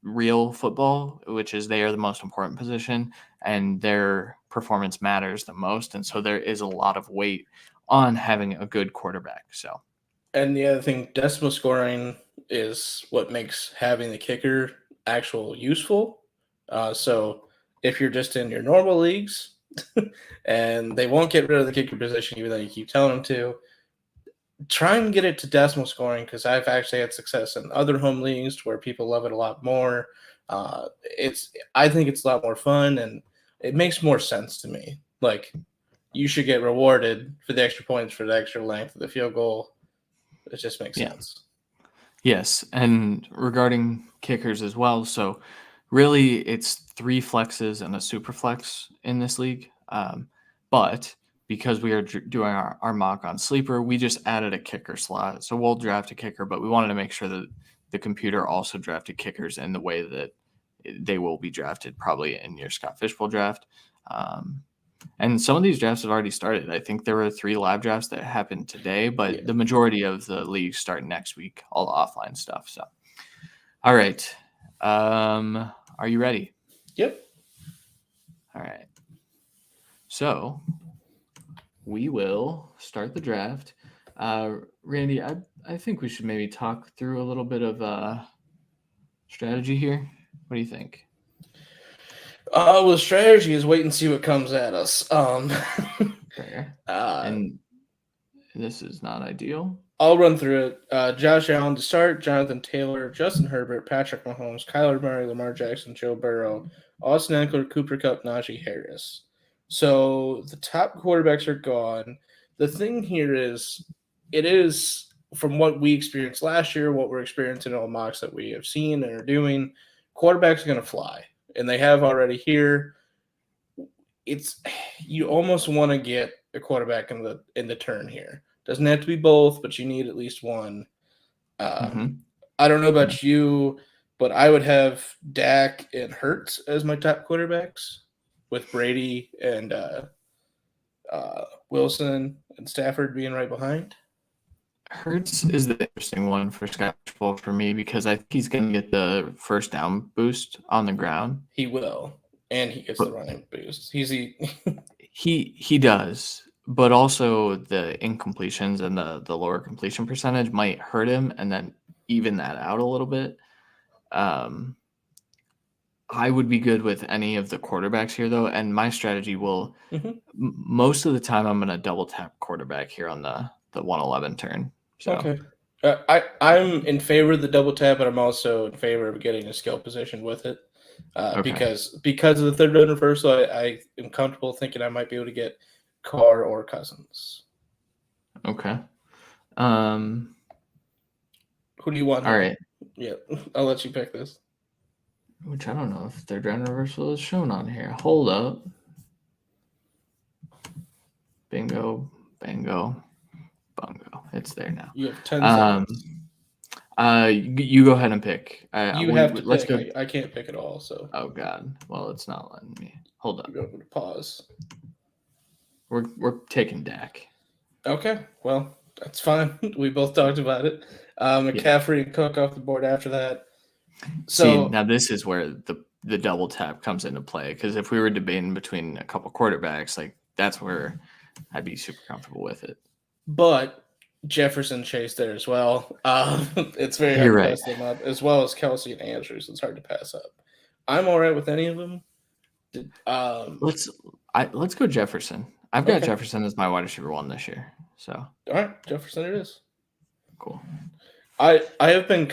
real football, which is they are the most important position and their performance matters the most. And so there is a lot of weight on having a good quarterback. So, And the other thing, decimal scoring is what makes having the kicker actual useful. So if you're just in your normal leagues and they won't get rid of the kicker position even though you keep telling them to, try and get it to decimal scoring because I've actually had success in other home leagues where people love it a lot more. I think it's a lot more fun and it makes more sense to me. Like you should get rewarded for the extra points for the extra length of the field goal. It just makes yeah. sense. Yes. And regarding kickers as well. So, really, it's 3 flexes and a super flex in this league. But because we are doing our mock on sleeper, we just added a kicker slot. So, we'll draft a kicker, but we wanted to make sure that the computer also drafted kickers in the way that they will be drafted probably in your Scott Fishbowl draft. And some of these drafts have already started. I think there were 3 live drafts that happened today, but Yeah. the majority of the leagues start next week, all the offline stuff. So, all right. Are you ready? Yep. All right. So, we will start the draft. Randy, I think we should maybe talk through a little bit of strategy here. What do you think? Well, strategy is wait and see what comes at us. Fair. uh, And this is not ideal. I'll run through it. Josh Allen to start, Jonathan Taylor, Justin Herbert, Patrick Mahomes, Kyler Murray, Lamar Jackson, Joe Burrow, Austin Eckler, Cooper Kupp, Najee Harris. So the top quarterbacks are gone. The thing here is, it is from what we experienced last year, what we're experiencing in all mocks that we have seen and are doing, quarterbacks are going to fly, and they have already here. It's you almost want to get a quarterback in the turn here. Doesn't have to be both, but you need at least one. Mm-hmm. I don't know about you, but I would have Dak and Hurts as my top quarterbacks, with Brady and Wilson and Stafford being right behind. Hurts is the interesting one for Scott Fish for me because I think he's going to get the first down boost on the ground. He will, and he gets the running boost. He does, but also the incompletions and the lower completion percentage might hurt him, and then even that out a little bit. I would be good with any of the quarterbacks here, though, and my strategy will most of the time I'm going to double tap quarterback here on the 111 turn. So. Okay. I'm in favor of the double tap, but I'm also in favor of getting a skill position with it. Because of the third down reversal, I am comfortable thinking I might be able to get Carr or Cousins. Okay. Who do you want? All right. Yeah, I'll let you pick this. Which I don't know if third down reversal is shown on here. Hold up. Bingo, bango, bungo. It's there now. You have 10 seconds. You go ahead and pick. Let's pick. I can't pick at all. So. Oh God. Well, it's not letting me. Hold up. You go to pause. We're taking Dak. Okay. Well, that's fine. We both talked about it. McCaffrey and Cook off the board after that. So see, now this is where the double tap comes into play. Because if we were debating between a couple quarterbacks, like that's where I'd be super comfortable with it. But Jefferson Chase there as well. It's very hard You're to right. pass them up, as well as Kelsey and Andrews. It's hard to pass up. I'm all right with any of them. Let's go Jefferson. I've got Okay. Jefferson as my wide receiver 1 this year. So All right, Jefferson it is. cool. I have been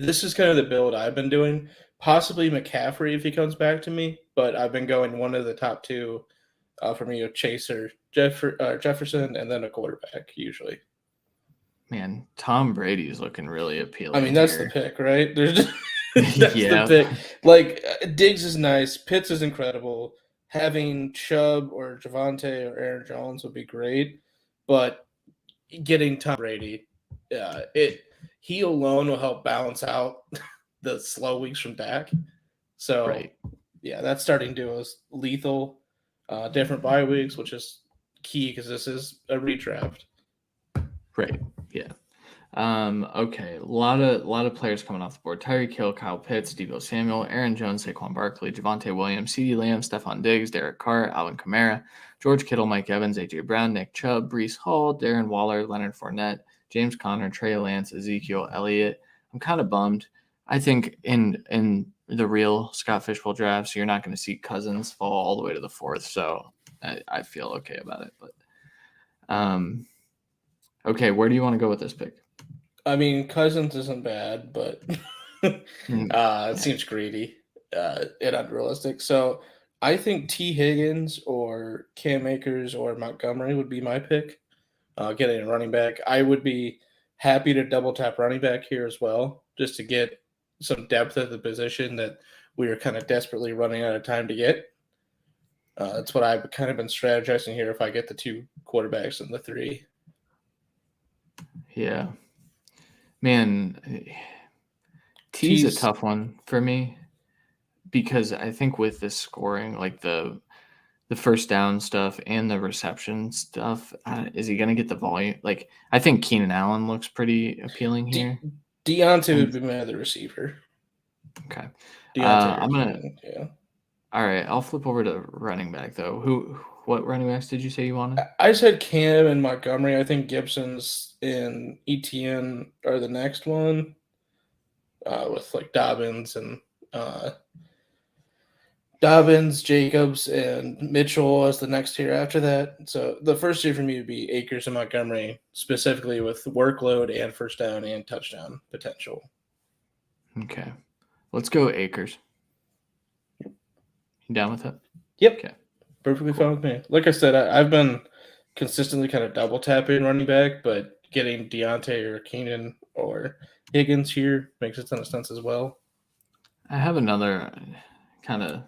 this is kind of the build I've been doing. Possibly McCaffrey if he comes back to me, but I've been going one of the top two for me, Chase or Jefferson, and then a quarterback usually. Man, Tom Brady is looking really appealing. I mean, that's here. the pick, right? That's the pick. Like Diggs is nice, Pitts is incredible. Having Chubb or Javante or Aaron Jones would be great, but getting Tom Brady, he alone will help balance out the slow weeks from Dak. So, right. Yeah, that starting duo is lethal. Different bye weeks, which is key because this is a redraft. Right. Yeah. Okay. A lot of players coming off the board. Tyreek Hill, Kyle Pitts, Deebo Samuel, Aaron Jones, Saquon Barkley, Javonte Williams, CeeDee Lamb, Stephon Diggs, Derek Carr, Alvin Kamara, George Kittle, Mike Evans, AJ Brown, Nick Chubb, Breece Hall, Darren Waller, Leonard Fournette, James Conner, Trey Lance, Ezekiel Elliott. I'm kind of bummed. I think in the real Scott Fishbowl drafts, you're not going to see Cousins fall all the way to the 4th. So I feel okay about it. But okay, where do you want to go with this pick? I mean, Cousins isn't bad, but it seems greedy and unrealistic. So I think T. Higgins or Cam Akers or Montgomery would be my pick. Getting a running back. I would be happy to double tap running back here as well, just to get some depth at the position that we are kind of desperately running out of time to get. That's what I've kind of been strategizing here if I get the 2 quarterbacks and the 3. Yeah. Man, T's a tough one for me because I think with this scoring, like the first down stuff and the reception stuff, is he going to get the volume? Like, I think Keenan Allen looks pretty appealing here. Deontay would be my other receiver. Okay. I'm gonna. Yeah. All right, I'll flip over to running back though. What running backs did you say you wanted? I said Cam and Montgomery. I think Gibson's and ETN are the next one, with like Dobbins, Jacobs, and Mitchell as the next tier after that. So the first tier for me would be Akers and Montgomery, specifically with workload and first down and touchdown potential. Okay, let's go Akers. You down with that? Yep. Okay. Perfectly fine with me. Like I said, I've been consistently kind of double tapping running back, but getting Deontay or Keenan or Higgins here makes a ton of sense as well. I have another kind of.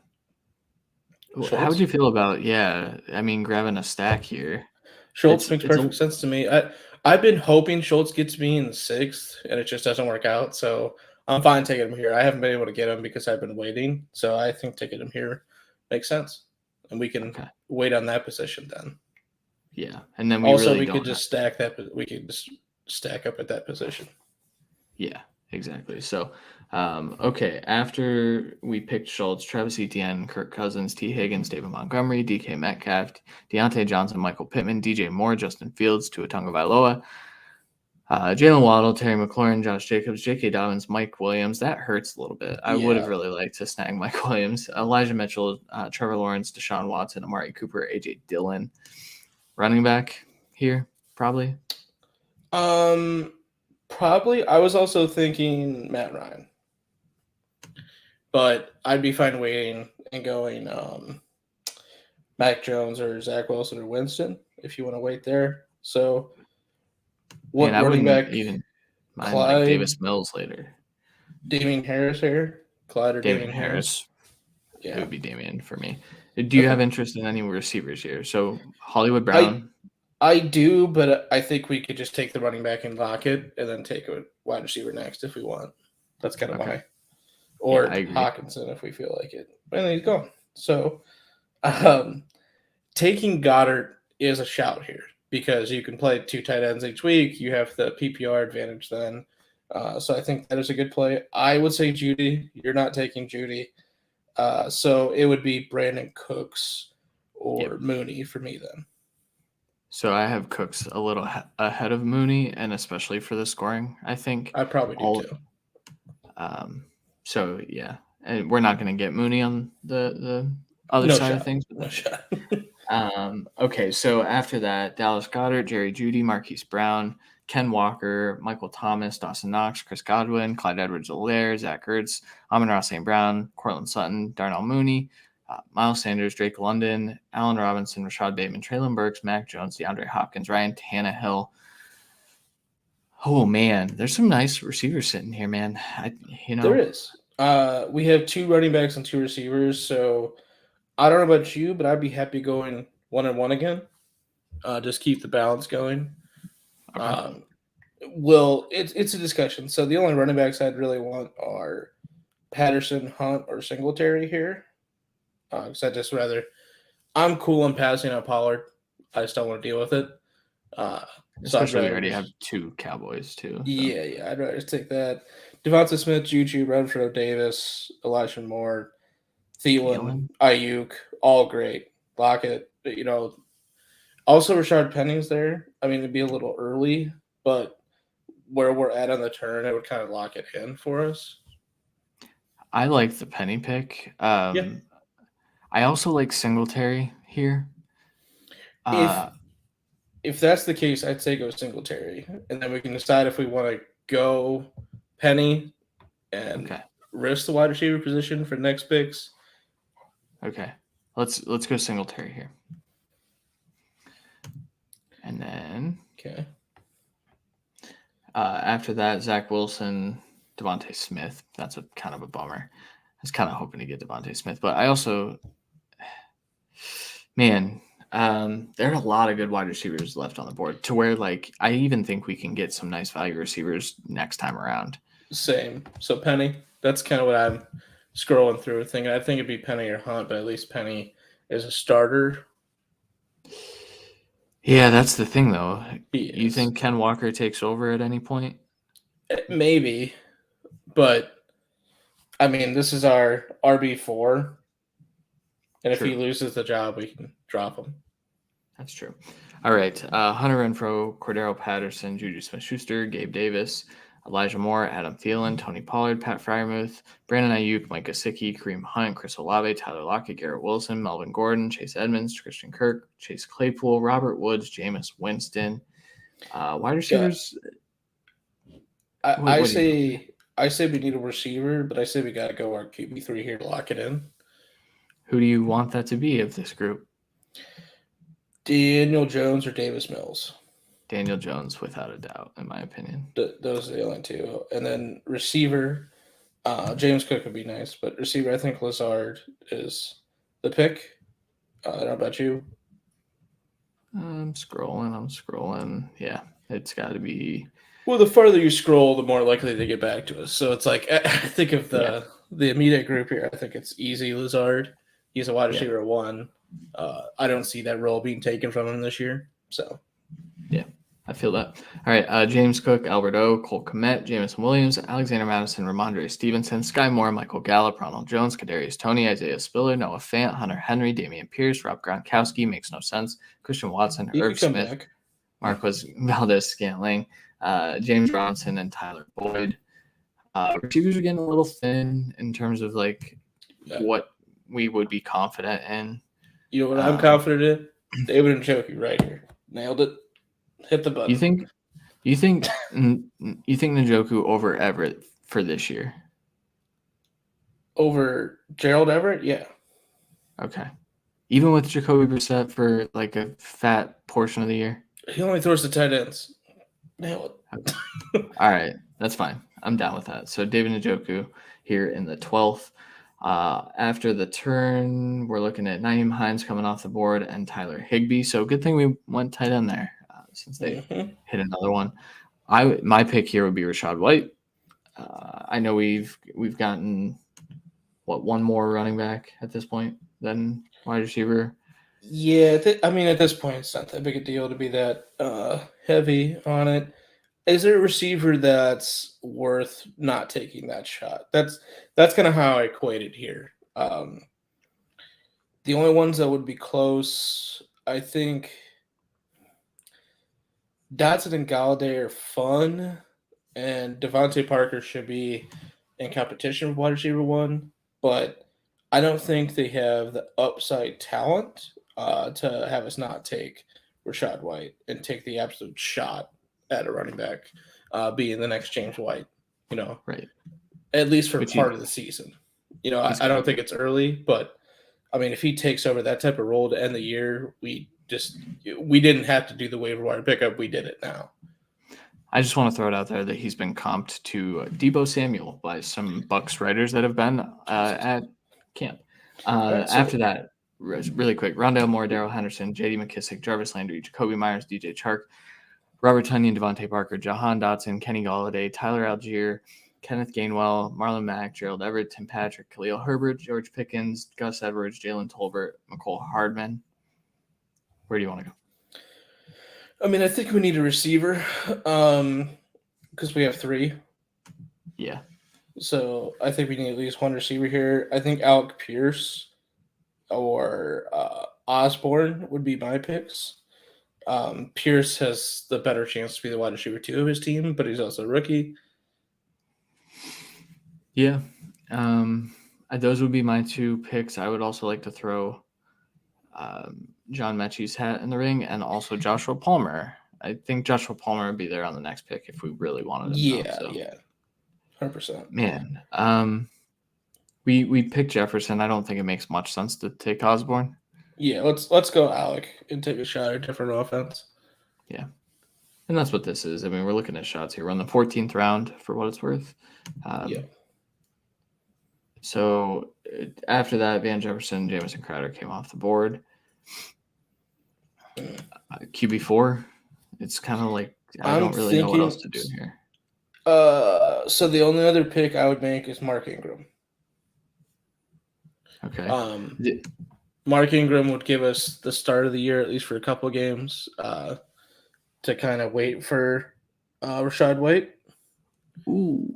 How would you feel about grabbing a stack here? Schultz makes perfect sense to me. I've been hoping Schultz gets me in the 6th, and it just doesn't work out. So I'm fine taking him here. I haven't been able to get him because I've been waiting. So I think taking him here makes sense. And we can wait on that position then. Yeah. And then we could just stack that. We could just stack up at that position. Yeah, exactly. So, okay, after we picked Schultz, Travis Etienne, Kirk Cousins, T. Higgins, David Montgomery, DK Metcalf, Deontay Johnson, Michael Pittman, DJ Moore, Justin Fields, Tua Tagovailoa, Jalen Waddle, Terry McLaurin, Josh Jacobs, J.K. Dobbins, Mike Williams. That hurts a little bit. I would have really liked to snag Mike Williams, Elijah Mitchell, Trevor Lawrence, Deshaun Watson, Amari Cooper, A.J. Dillon. Running back here, probably? Probably. I was also thinking Matt Ryan. But I'd be fine waiting and going Mac Jones or Zach Wilson or Winston if you want to wait there. So what running back? Even mind Clyde, like Davis Mills later. Damian Harris here. Clyde or Damian Harris. Yeah. It would be Damian for me. Do you have interest in any receivers here? So Hollywood Brown. I do, but I think we could just take the running back and lock it and then take a wide receiver next if we want. That's kind of my – or Hawkinson if we feel like it. And he's gone. So taking Goddard is a shout here because you can play 2 tight ends each week. You have the PPR advantage then. So I think that is a good play. I would say Judy. You're not taking Judy. So it would be Brandon Cooks Yep. or Mooney for me then. So I have Cooks a little ahead of Mooney, and especially for the scoring, I think I probably do all. too. So yeah, and we're not going to get Mooney on the other No side of shot. things. No shot. Okay, so after that, Dallas Goedert, Jerry Jeudy, Marquise Brown, Ken Walker, Michael Thomas, Dawson Knox, Chris Godwin, Clyde Edwards-Helaire, Zach Ertz, Amon-Ra St. Brown, Cortland Sutton, Darnell Mooney, Miles Sanders, Drake London, Allen Robinson, Rashad Bateman, Traylon Burks, Mac Jones, DeAndre Hopkins, Ryan Tannehill. Oh man, there's some nice receivers sitting here, man. There is. We have 2 running backs and 2 receivers, so I don't know about you, but I'd be happy going 1-1 again. Just keep the balance going. Okay. Well, it's a discussion. So the only running backs I'd really want are Patterson, Hunt, or Singletary here. Because I'm cool on passing on Pollard. I just don't want to deal with it. So I'd Especially we rather already have 2 Cowboys too. So. yeah, I'd rather take that. Devonta Smith, Juju, Renfro, Davis, Elijah Moore, Thielen, Ayuk, all great. Lockett, also Rashard Penny's there. I mean, it'd be a little early, but where we're at on the turn, it would kind of lock it in for us. I like the Penny pick. Yeah. I also like Singletary here. If that's the case, I'd say go Singletary, and then we can decide if we want to go Penny and risk the wide receiver position for next picks. Okay, let's go Singletary here, and then after that, Zach Wilson, Devontae Smith. That's a kind of a bummer. I was kind of hoping to get Devontae Smith, but I also, man. There are a lot of good wide receivers left on the board to where, like, I even think we can get some nice value receivers next time around. Same. So Penny, that's kind of what I'm scrolling through thinking. I think it'd be Penny or Hunt, but at least Penny is a starter. Yeah, that's the thing, though. You think Ken Walker takes over at any point? Maybe, but I mean, this is our RB4. And if he loses the job, we can drop him. That's true. All right. Hunter Renfrow, Cordero Patterson, Juju Smith-Schuster, Gabe Davis, Elijah Moore, Adam Thielen, Tony Pollard, Pat Freiermuth, Brandon Ayuk, Mike Gesicki, Kareem Hunt, Chris Olave, Tyler Lockett, Garrett Wilson, Melvin Gordon, Chase Edmonds, Christian Kirk, Chase Claypool, Robert Woods, Jameis Winston. Wide receivers. I say we need a receiver, but I say we got to go our QB3 here to lock it in. Who do you want that to be of this group? Daniel Jones or Davis Mills? Daniel Jones, without a doubt, in my opinion. Those are the only 2. And then receiver, James Cook would be nice, but receiver, I think Lazard is the pick. I don't know about you. I'm scrolling. Yeah, it's got to be. Well, the farther you scroll, the more likely they get back to us. So it's like, I think of the immediate group here, I think it's easy Lazard. He's a wide receiver at 1. I don't see that role being taken from him this year. So, yeah, I feel that. All right, James Cook, Albert O, Cole Kmet, Jamison Williams, Alexander Madison, Ramondre Stevenson, Sky Moore, Michael Gallup, Ronald Jones, Kadarius Toney, Isaiah Spiller, Noah Fant, Hunter Henry, Damian Pierce, Rob Gronkowski, makes no sense, Christian Watson, Irv Smith, Marquez Valdez-Scantling, James Robinson, and Tyler Boyd. Receivers are getting a little thin in terms of what we would be confident in. You know what I'm confident in? David Njoku right here. Nailed it. Hit the button. You think Njoku over Everett for this year? Over Gerald Everett? Yeah. Okay. Even with Jacoby Brissett for like a fat portion of the year? He only throws the tight ends. Nail it. Okay. All right. That's fine. I'm down with that. So David Njoku here in the 12th. After the turn, we're looking at Nyheim Hines coming off the board and Tyler Higbee. So good thing we went tight end there since they hit another one. My pick here would be Rachaad White. I know we've gotten one more running back at this point than wide receiver. Yeah, I mean at this point it's not that big a deal to be that heavy on it. Is there a receiver that's worth not taking that shot? That's kind of how I equate it here. Um, the only ones that would be close, I think Dotson and Galladay are fun, and Devontae Parker should be in competition with wide receiver one, but I don't think they have the upside talent to have us not take Rashad White and take the absolute shot at a running back, being the next James White, Right. at least for Which part of the season. he's I gonna don't think be. it's early, but I mean, if he takes over that type of role to end the year, we didn't have to do the waiver wire pickup. We did it now. I just want to throw it out there that he's been comped to Debo Samuel by some Bucks writers that have been at camp. Right, After that, really quick, Rondale Moore, Darrell Henderson, J.D. McKissick, Jarvis Landry, Jacoby Myers, DJ Chark, Robert Tonyan, Devontae Parker, Jahan Dotson, Kenny Galladay, Tyler Algier, Kenneth Gainwell, Marlon Mack, Gerald Everett, Tim Patrick, Khalil Herbert, George Pickens, Gus Edwards, Jalen Tolbert, McCole Hardman. Where do you want to go? I mean, I think we need a receiver because we have three. Yeah. So I think we need at least one receiver here. I think Alec Pierce or Osborne would be my picks. Pierce has the better chance to be the wide receiver two of his team, but he's also a rookie. Yeah. Those would be my two picks. I would also like to throw John Mechie's hat in the ring and also Joshua Palmer. I think Joshua Palmer would be there on the next pick if we really wanted him. Yeah, though, so. yeah. 100%. Man, we picked Jefferson. I don't think it makes much sense to take Osborne. Yeah, let's go Alec and take a shot at a different offense. Yeah. And that's what this is. I mean, we're looking at shots here. We're on the 14th round for what it's worth. Yeah. So after that, Van Jefferson, Jamison Crowder came off the board. QB4, it's kind of like I don't really know what else to do here. So the only other pick I would make is Mark Ingram. Okay. Mark Ingram would give us the start of the year, at least for a couple of games, to kind of wait for Rashad White. Ooh,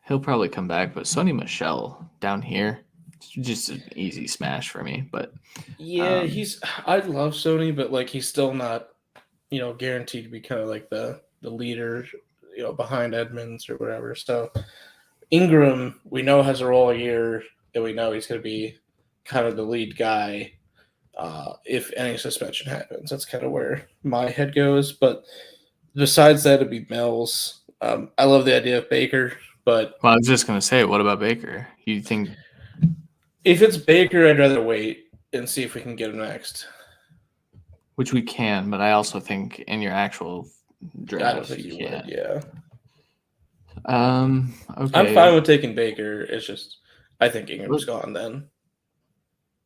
he'll probably come back, but Sonny Michel down here, it's just an easy smash for me. But yeah, I love Sony, but like he's still not, guaranteed to be kind of like the leader, behind Edmonds or whatever. So Ingram, we know has a role a year, and we know he's going to be kind of the lead guy if any suspension happens. That's kind of where my head goes. But besides that, it'd be Mills. I love the idea of Baker, but I was just going to say, what about Baker? You think if it's Baker, I'd rather wait and see if we can get him next. Which we can, but I also think in your actual draft, I don't think you would. Yeah. Okay. I'm fine with taking Baker. It's just I think Ingram's gone then.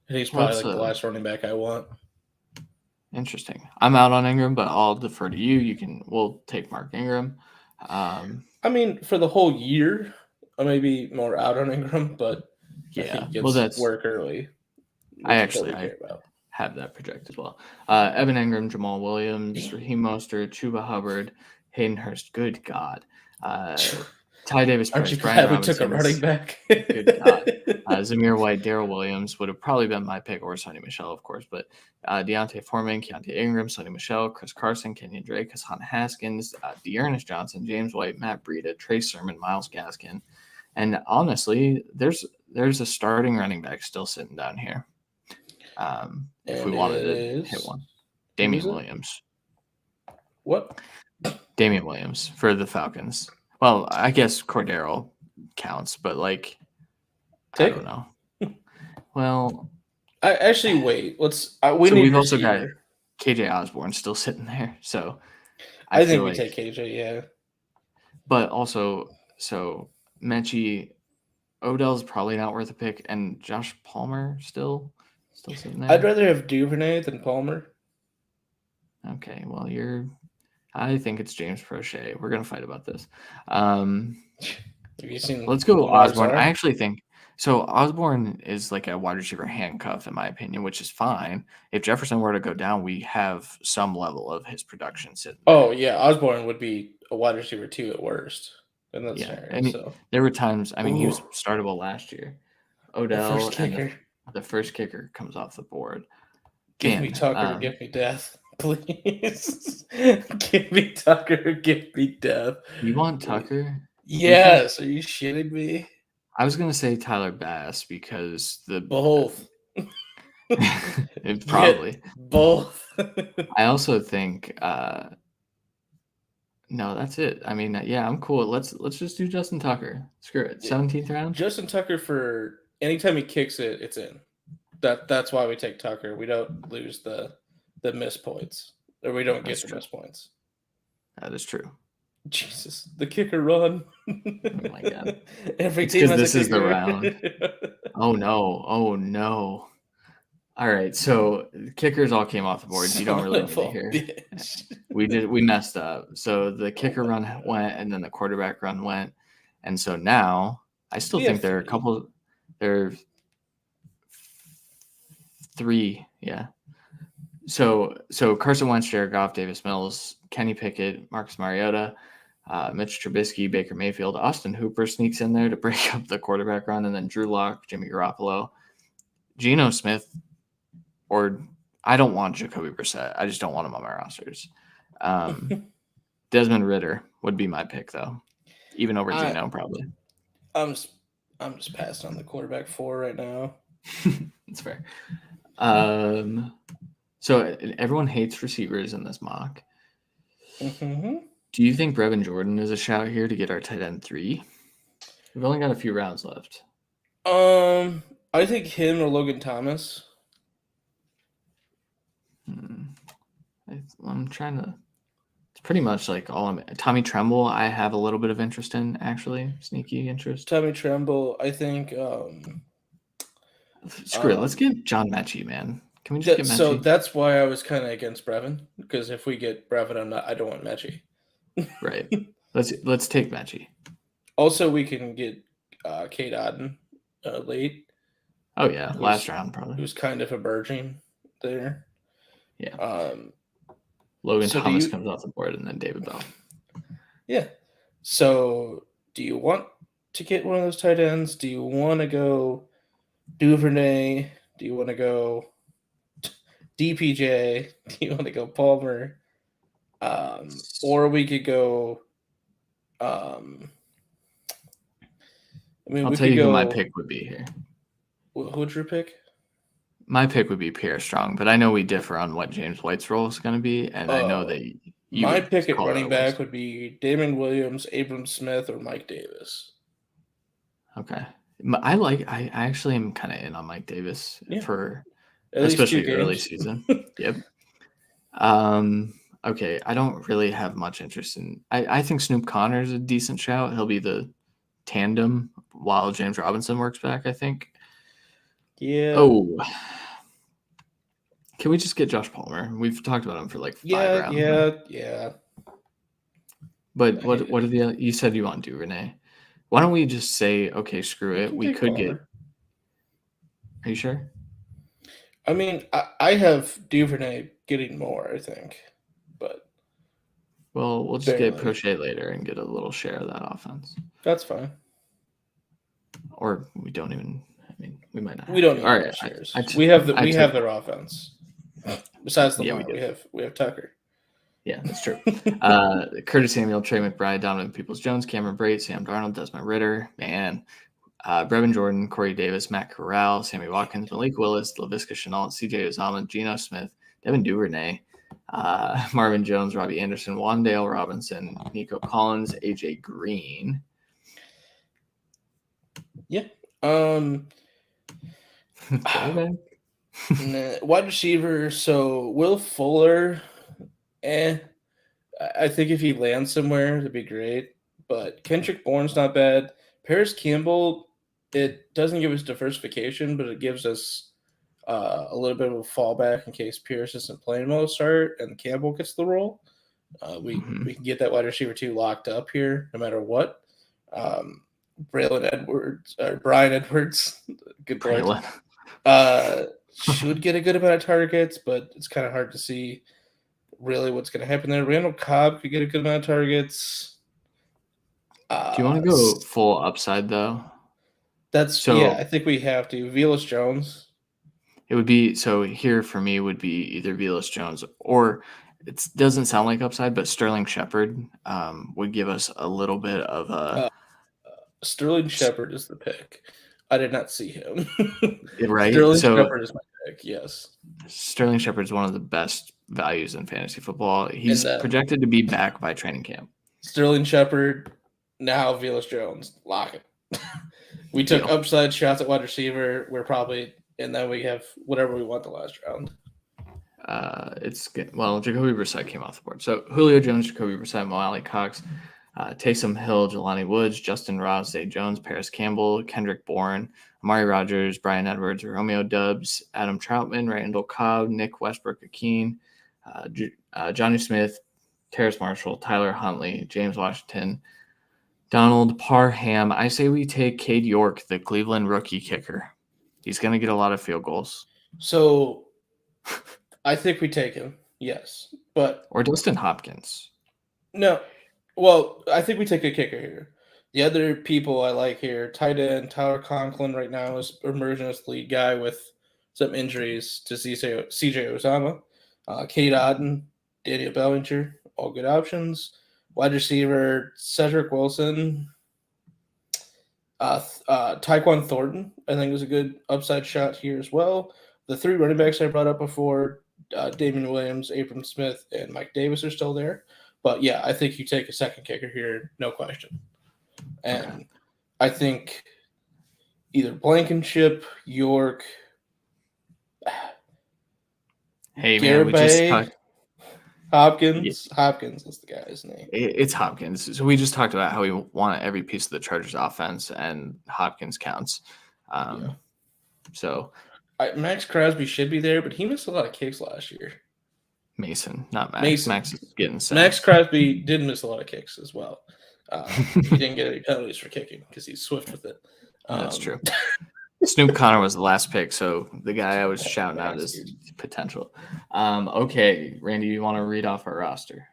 And he's probably like the last running back I want. Interesting. I'm out on Ingram, but I'll defer to you. We'll take Mark Ingram. I mean, for the whole year, I may be more out on Ingram, but I think he gets work early. I have that projected well. Evan Ingram, Jamal Williams, Raheem Mostert, Chuba Hubbard, Hayden Hurst. Good God. Ty Davis Price, Brian Robinson. We took a running back. Good God. Zamir White, Darrell Williams would have probably been my pick, or Sonny Michel, of course. But Deontay Foreman, Keontae Ingram, Sonny Michel, Chris Carson, Kenyon Drake, Hassan Haskins, Dearness Johnson, James White, Matt Breida, Trey Sermon, Myles Gaskin. And honestly, there's a starting running back still sitting down here. If we wanted to hit one. Damian Williams. What? Damian Williams for the Falcons. Well, I guess Cordero counts, but I don't know. Well, I actually wait. We've also got KJ Osborne still sitting there, so I think we take KJ, yeah. But also, so Mechie, Odell's probably not worth a pick, and Josh Palmer still sitting there. I'd rather have Duvernay than Palmer. Okay, well I think it's James Prochet. We're gonna fight about this. Let's go Osborne. I actually think so. Osborne is like a wide receiver handcuff, in my opinion, which is fine. If Jefferson were to go down, we have some level of his production sitting there. Oh yeah, Osborne would be a wide receiver 2 at worst. And that's there were times. I mean, he was startable last year. The Odell first and kicker. the first kicker comes off the board. Give me Man, Tucker, give me death. Please. Give me Tucker, give me death. you want Please. Tucker? Yes, are you shitting me? I was gonna say Tyler Bass because Both. probably. Both. I also think no, that's it. I mean, yeah, I'm cool. Let's just do Justin Tucker. Screw it. 17th round. Justin Tucker, for anytime he kicks it, it's in. That's why we take Tucker. We don't lose the missed points, or we don't get the missed points. That is true. Jesus, the kicker run. Oh my god. Every It's team has this a is the kicker. round. Oh no. Oh no. All right, so kickers all came off the board. You don't really need to hear. We messed up. So the kicker run went, and then the quarterback run went, and so now I still think there are a couple. There are three, yeah. So Carson Wentz, Jared Goff, Davis Mills, Kenny Pickett, Marcus Mariota, Mitch Trubisky, Baker Mayfield, Austin Hooper sneaks in there to break up the quarterback run, and then Drew Lock, Jimmy Garoppolo, Geno Smith, or I don't want Jacoby Brissett. I just don't want him on my rosters. Desmond Ridder would be my pick, though, even over Geno, probably. I'm just passing on the quarterback 4 right now. That's fair. So everyone hates receivers in this mock. Mm-hmm. Do you think Brevin Jordan is a shout here to get our tight end 3? We've only got a few rounds left. I think him or Logan Thomas. I'm trying to. It's pretty much like all I'm. Tommy Tremble, I have a little bit of interest in, actually. Sneaky interest. Tommy Tremble, I think. Screw it. Let's get John Mechie, man. Can we just get Mechie? So that's why I was kind of against Brevin, because if we get Brevin, I don't want Mechie. Right. Let's take Mechie. Also, we can get Kate Otten late. Oh yeah, last round probably. He was kind of emerging there. Yeah. Logan Thomas comes off the board, and then David Bell. Yeah. So, do you want to get one of those tight ends? Do you want to go Duvernay? Do you want to go DPJ? Do you want to go Palmer? Or we could go. I mean, I'll tell you who my pick would be here. Who'd your pick? My pick would be Pierre Strong, but I know we differ on what James White's role is going to be, and I know that my pick at running back would be Damon Williams, Abram Smith, or Mike Davis. Okay, I actually am kind of in on Mike Davis for especially early season. Yep. Okay, I don't really have much interest in. I think Snoop Connor is a decent shout. He'll be the tandem while James Robinson works back, I think. Yeah. Oh. Can we just get Josh Palmer? We've talked about him for like 5 rounds. Yeah. But what are the? You said you want Duvernay. Why don't we just say, okay, screw it. We could get. Are you sure? I mean, I have Duvernay getting more, I think, but. Well, we'll just get Prochet later and get a little share of that offense. That's fine. Or we don't even. I mean, we might not. We don't need all right, shares. We have their offense. Besides the line, we have Tucker. Yeah, that's true. Curtis Samuel, Trey McBride, Donovan Peoples-Jones, Cameron Brate, Sam Darnold, Desmond Ridder, man. Brevin Jordan, Corey Davis, Matt Corral, Sammy Watkins, Malik Willis, Laviska Shenault, CJ Uzomah, Geno Smith, Devin Duvernay, Marvin Jones, Robbie Anderson, Wandale Robinson, Nico Collins, AJ Green. Yeah. Wide receiver, so Will Fuller, I think if he lands somewhere, it'd be great. But Kendrick Bourne's not bad. Paris Campbell, it doesn't give us diversification, but it gives us a little bit of a fallback in case Pierce isn't playing well to start and Campbell gets the role. We can get that wide receiver 2 locked up here no matter what. Brian Edwards, good point. Should get a good amount of targets, but it's kind of hard to see really what's going to happen there. Randall Cobb could get a good amount of targets. Do you want to go full upside though? I think we have to. Velus Jones. It would be so here for me would be either Velus Jones or it doesn't sound like upside, but Sterling Shepard would give us a little bit of a Sterling Shepard is the pick. I did not see him. right. Sterling So Shepard is my pick. Yes. Sterling Shepard is one of the best values in fantasy football. He's And projected to be back by training camp. Sterling Shepard, now Velus Jones, lock it. We took Deal. upside shots at wide receiver. We're probably, and then we have whatever we want the last round. Jacoby Brissett came off the board. So Julio Jones, Jacoby Brissett, Mo Alley Cox, Taysom Hill, Jelani Woods, Justin Ross, Zay Jones, Paris Campbell, Kendrick Bourne, Amari Rogers, Brian Edwards, Romeo Dubs, Adam Troutman, Randall Cobb, Nick Westbrook-Akeen, Johnny Smith, Terrace Marshall, Tyler Huntley, James Washington, Donald Parham. I say we take Cade York, the Cleveland rookie kicker. He's going to get a lot of field goals. So I think we take him, yes. Or Dustin Hopkins. No. Well, I think we take a kicker here. The other people I like here, tight end, Tyler Conklin right now is emerging as the lead guy with some injuries to CJ Osama. Kate Otten, Daniel Bellinger, all good options. Wide receiver, Cedric Wilson. Tyquan Thornton, I think, is a good upside shot here as well. The three running backs I brought up before, Damian Williams, Abram Smith, and Mike Davis are still there. But, yeah, I think you take a second kicker here, no question. And okay. I think either Blankenship, York, Garibay, Hopkins. Yeah. Hopkins is the guy's name. It's Hopkins. So we just talked about how we want every piece of the Chargers offense, and Hopkins counts. So Max Crosby should be there, but he missed a lot of kicks last year. Mason, not Max. Max is getting set. Max Crosby did miss a lot of kicks as well. He didn't get any penalties for kicking because he's swift with it. That's true. Snoop Connor was the last pick, so the guy I was shouting out is potential. Okay, Randy, you want to read off our roster?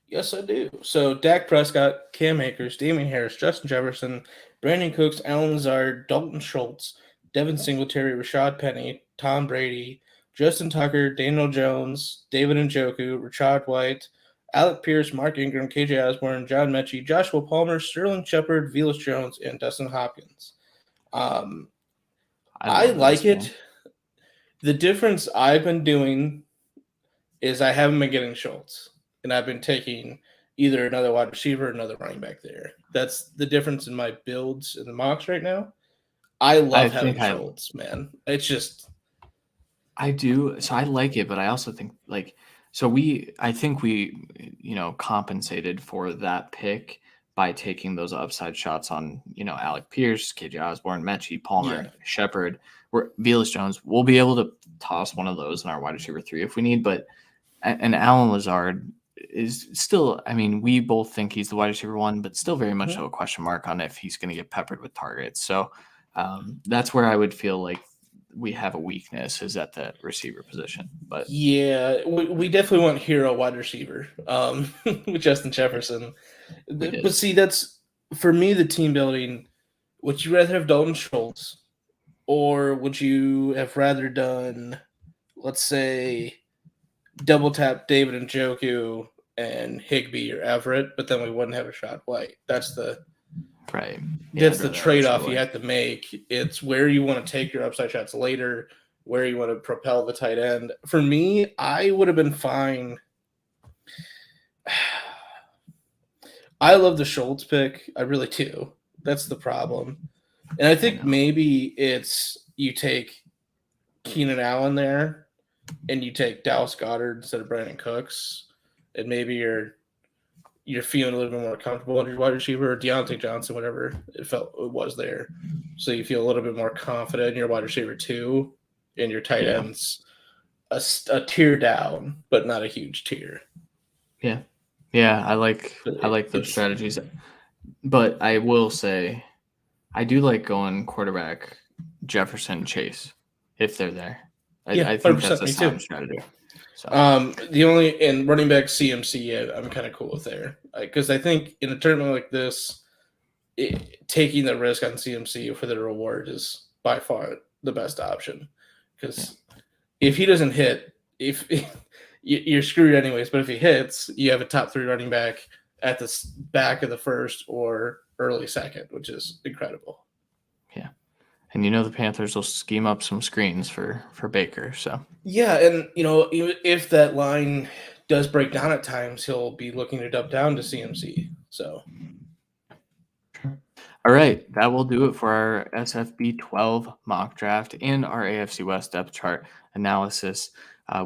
Yes, I do. So Dak Prescott, Cam Akers, Damian Harris, Justin Jefferson, Brandon Cooks, Alan Lazard, Dalton Schultz, Devin Singletary, Rashad Penny, Tom Brady, Justin Tucker, Daniel Jones, David Njoku, Rashad White, Alec Pierce, Mark Ingram, KJ Osborne, John Mechie, Joshua Palmer, Sterling Shepard, Velus Jones, and Dustin Hopkins. I like it. The difference I've been doing is I haven't been getting Schultz, and I've been taking either another wide receiver or another running back there. That's the difference in my builds in the mocks right now. I love having Schultz, man. It's just I do. So I like it, but I also think I think we compensated for that pick by taking those upside shots on, Alec Pierce, KJ Osborne, Mechie, Palmer, Shepard, Velus Jones. We'll be able to toss one of those in our wide receiver 3 if we need. But and Alan Lazard is still, we both think he's the wide receiver 1, but still very much a question mark on if he's going to get peppered with targets. So that's where I would feel like we have a weakness is at the receiver position. But yeah, we definitely want hero wide receiver with Justin Jefferson. But see, that's for me the team building. Would you rather have Dalton Schultz, or would you have rather done, let's say, double tap David Njoku and Higbee or Everett, but then we wouldn't have a shot White? That's the right. That's the trade-off you have to make. It's where you want to take your upside shots later, where you want to propel the tight end. For me, I would have been fine. I love the Schultz pick. I really do. That's the problem. And I think maybe it's you take Keenan Allen there and you take Dallas Goedert instead of Brandon Cooks, and maybe you're feeling a little bit more comfortable in your wide receiver, or Deontay Johnson, whatever it was there. So you feel a little bit more confident in your wide receiver 2, and your tight ends a tier down, but not a huge tier. Yeah. Yeah, I like those strategies. But I will say I do like going quarterback Jefferson Chase if they're there. I think that's a sound strategy. So. The only in running back CMC, I'm kind of cool with there, because I think in a tournament like this, taking the risk on CMC for the reward is by far the best option. Because if he doesn't hit, if you're screwed anyways. But if he hits, you have a top 3 running back at the back of the first or early second, which is incredible. Yeah. And the Panthers will scheme up some screens for Baker. So yeah, and if that line does break down at times, he'll be looking to dump down to CMC. So, all right, that will do it for our SFB 12 mock draft and our AFC West depth chart analysis.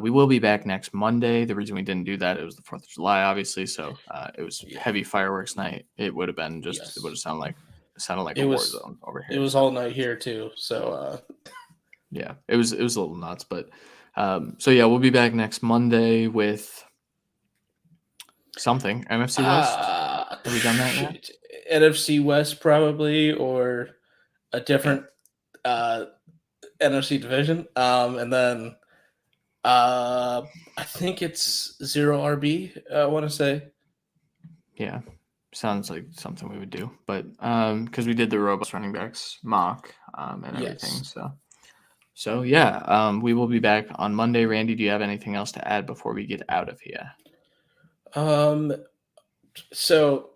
We will be back next Monday. The reason we didn't do that, it was the 4th of July, obviously. So it was heavy fireworks night. It would have been it would have sounded like a war zone over here. It was all night here too. So yeah, it was a little nuts. But so yeah, we'll be back next Monday with something. NFC West. Have we done that yet? NFC West probably, or a different NFC division. And then I think it's 0 RB, I want to say. Yeah, sounds like something we would do. But because we did the robust running backs mock and everything. So yeah, we will be back on Monday. Randy, do you have anything else to add before we get out of here? So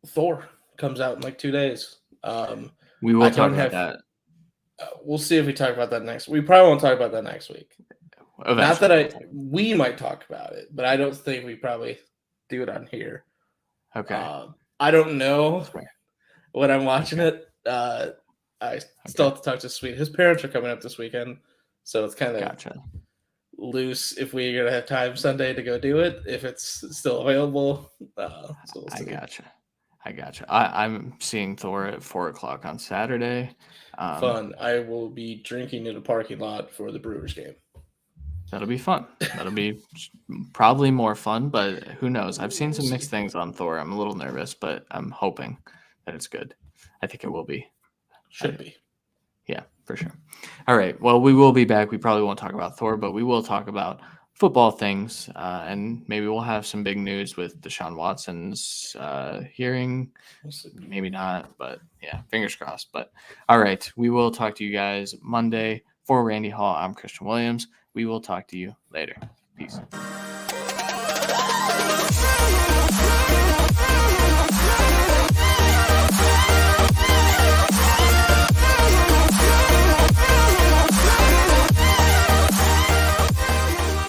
Thor comes out in like 2 days. We will talk about that. We'll see if we talk about that next. We probably won't talk about that next week. Eventually, Not that we might talk about it, but I don't think we probably do it on here. Okay. I don't know when I'm watching it. I still have to talk to Sweet. His parents are coming up this weekend, so it's kind of loose if we're gonna have time Sunday to go do it, if it's still available. So we'll see. I gotcha. I'm seeing Thor at 4:00 on Saturday. Fun. I will be drinking in a parking lot for the Brewers game. That'll be fun. That'll be probably more fun, but who knows? I've seen some mixed things on Thor. I'm a little nervous, but I'm hoping that it's good. I think it will be. Should be. Yeah, for sure. All right. Well, we will be back. We probably won't talk about Thor, but we will talk about football things, and maybe we'll have some big news with Deshaun Watson's hearing. Maybe not, but yeah, fingers crossed. But all right, we will talk to you guys Monday. For Randy Hall, I'm Christian Williams. We will talk to you later. Peace.